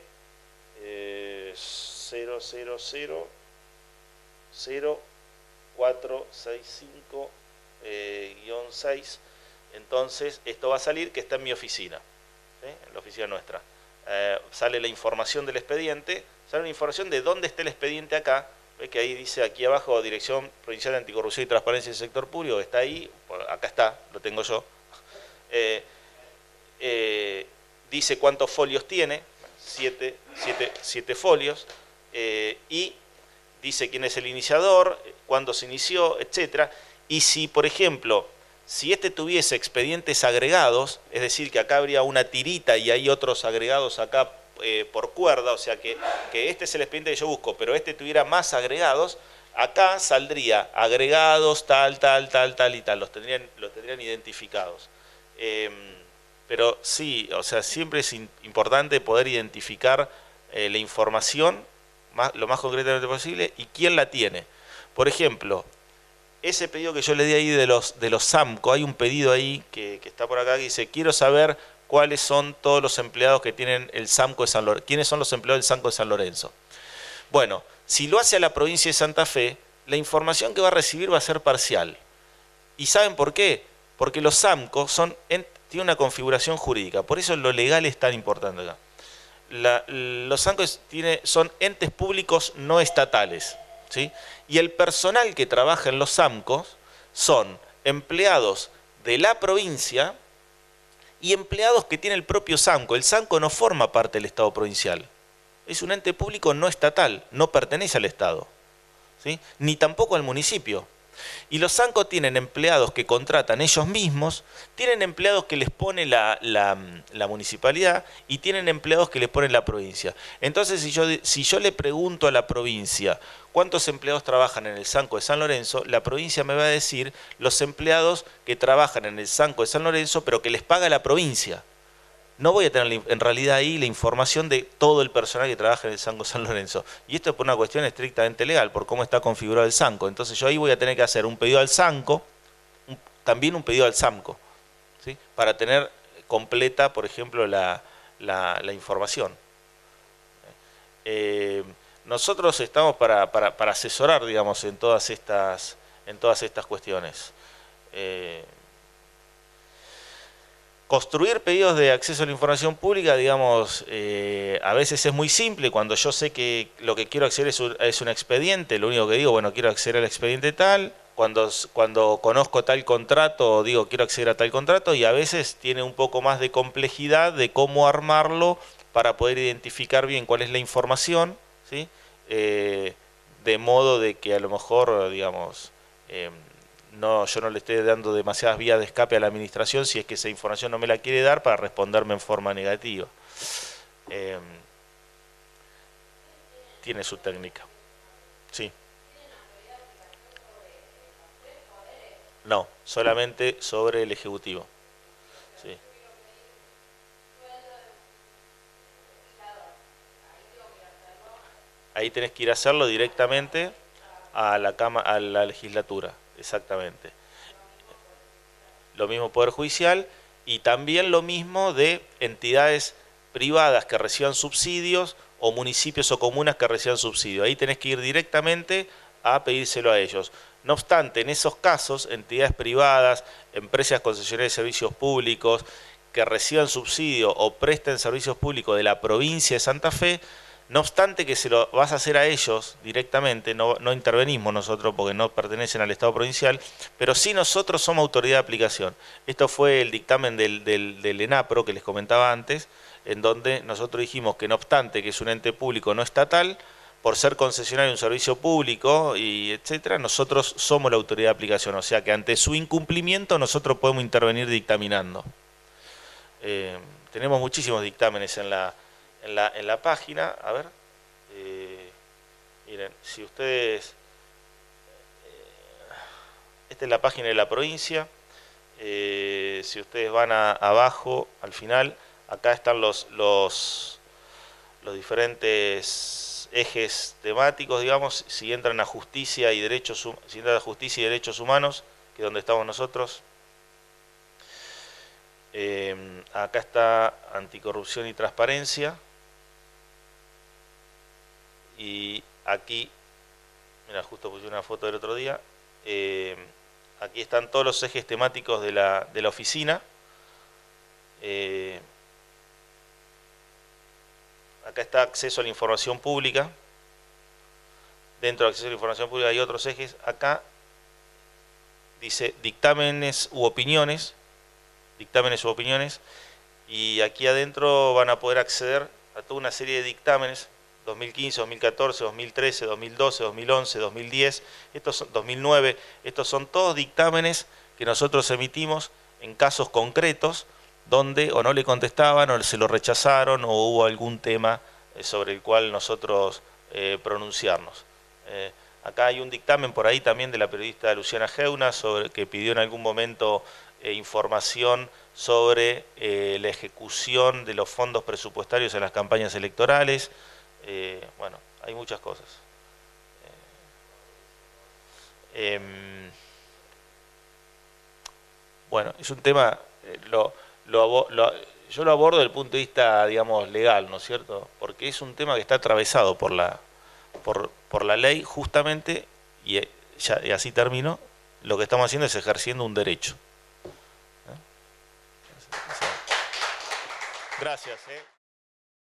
S1: 0000465 -6, entonces esto va a salir que está en mi oficina, ¿sí? En la oficina nuestra. Sale la información del expediente, sale la información de dónde está el expediente acá. ¿Ves que ahí dice aquí abajo Dirección Provincial de Anticorrupción y Transparencia del Sector Público? Está ahí, acá está, lo tengo yo. Dice cuántos folios tiene, 7 folios, y dice quién es el iniciador, cuándo se inició, etcétera. Y si, por ejemplo, Si este tuviese expedientes agregados, es decir, que acá habría una tirita y hay otros agregados acá por cuerda, o sea que este es el expediente que yo busco, pero este tuviera más agregados, acá saldría agregados, tal y tal, los tendrían identificados. Pero sí, o sea, siempre es importante poder identificar la información lo más concretamente posible y quién la tiene. Por ejemplo, ese pedido que yo le di ahí de los SAMCO, hay un pedido ahí que está por acá que dice, quiero saber cuáles son todos los empleados que tienen el SAMCO de San Lorenzo, quiénes son los empleados del SAMCO de San Lorenzo. Bueno, si lo hace a la provincia de Santa Fe, la información que va a recibir va a ser parcial. ¿Y saben por qué? Porque los SAMCO tienen una configuración jurídica, por eso lo legal es tan importante acá. Los SAMCO son entes públicos no estatales, ¿sí? Y el personal que trabaja en los SAMCOs son empleados de la provincia y empleados que tiene el propio SAMCO. El SAMCO no forma parte del Estado provincial. Es un ente público no estatal, no pertenece al Estado, ¿sí? Ni tampoco al municipio. Y los SAMCO tienen empleados que contratan ellos mismos, tienen empleados que les pone la municipalidad y tienen empleados que les pone la provincia. Entonces, si yo le pregunto a la provincia cuántos empleados trabajan en el SAMCO de San Lorenzo, la provincia me va a decir los empleados que trabajan en el SAMCO de San Lorenzo, pero que les paga la provincia. No voy a tener en realidad ahí la información de todo el personal que trabaja en el SAMCO San Lorenzo. Y esto es por una cuestión estrictamente legal, por cómo está configurado el SAMCO. Entonces yo ahí voy a tener que hacer un pedido al SAMCO, también un pedido al SAMCO, ¿sí? Para tener completa, por ejemplo, la información. Nosotros estamos para asesorar, digamos, en todas estas cuestiones. Construir pedidos de acceso a la información pública, digamos, a veces es muy simple. Cuando yo sé que lo que quiero acceder es un expediente, lo único que digo, bueno, quiero acceder al expediente tal. Cuando conozco tal contrato, digo, quiero acceder a tal contrato, y a veces tiene un poco más de complejidad de cómo armarlo para poder identificar bien cuál es la información, ¿sí? De modo de que a lo mejor, digamos, yo no le estoy dando demasiadas vías de escape a la administración si es que esa información no me la quiere dar para responderme en forma negativa. Tiene su técnica. Sí. No, solamente sobre el Ejecutivo. Sí. Ahí tenés que ir a hacerlo directamente a la legislatura. Exactamente. Lo mismo Poder Judicial y también lo mismo de entidades privadas que reciban subsidios o municipios o comunas que reciban subsidios. Ahí tenés que ir directamente a pedírselo a ellos. No obstante, en esos casos, entidades privadas, empresas concesionarias de servicios públicos que reciban subsidio o presten servicios públicos de la provincia de Santa Fe, no obstante que se lo vas a hacer a ellos directamente, no intervenimos nosotros porque no pertenecen al Estado provincial, pero sí nosotros somos autoridad de aplicación. Esto fue el dictamen del ENAPRO que les comentaba antes, en donde nosotros dijimos que no obstante que es un ente público no estatal, por ser concesionario de un servicio público y etcétera, nosotros somos la autoridad de aplicación, o sea que ante su incumplimiento nosotros podemos intervenir dictaminando. Tenemos muchísimos dictámenes en la página. A ver, miren, si ustedes, esta es la página de la provincia. Si ustedes van abajo, al final, acá están los diferentes ejes temáticos, digamos. Si entran a justicia y derechos humanos, que es donde estamos nosotros. Acá está anticorrupción y transparencia. Y aquí, mira, justo puse una foto del otro día. Aquí están todos los ejes temáticos de la oficina. Acá está acceso a la información pública. Dentro del acceso a la información pública hay otros ejes. Acá dice dictámenes u opiniones. Dictámenes u opiniones. Y aquí adentro van a poder acceder a toda una serie de dictámenes. 2015, 2014, 2013, 2012, 2011, 2010, 2009. Estos son todos dictámenes que nosotros emitimos en casos concretos donde o no le contestaban o se lo rechazaron o hubo algún tema sobre el cual nosotros pronunciarnos. Acá hay un dictamen por ahí también de la periodista Luciana Geuna que pidió en algún momento información sobre la ejecución de los fondos presupuestarios en las campañas electorales. Bueno, hay muchas cosas. Bueno, es un tema, yo lo abordo desde el punto de vista, digamos, legal, ¿no es cierto? Porque es un tema que está atravesado por la ley justamente, y así termino, lo que estamos haciendo es ejerciendo un derecho. Gracias.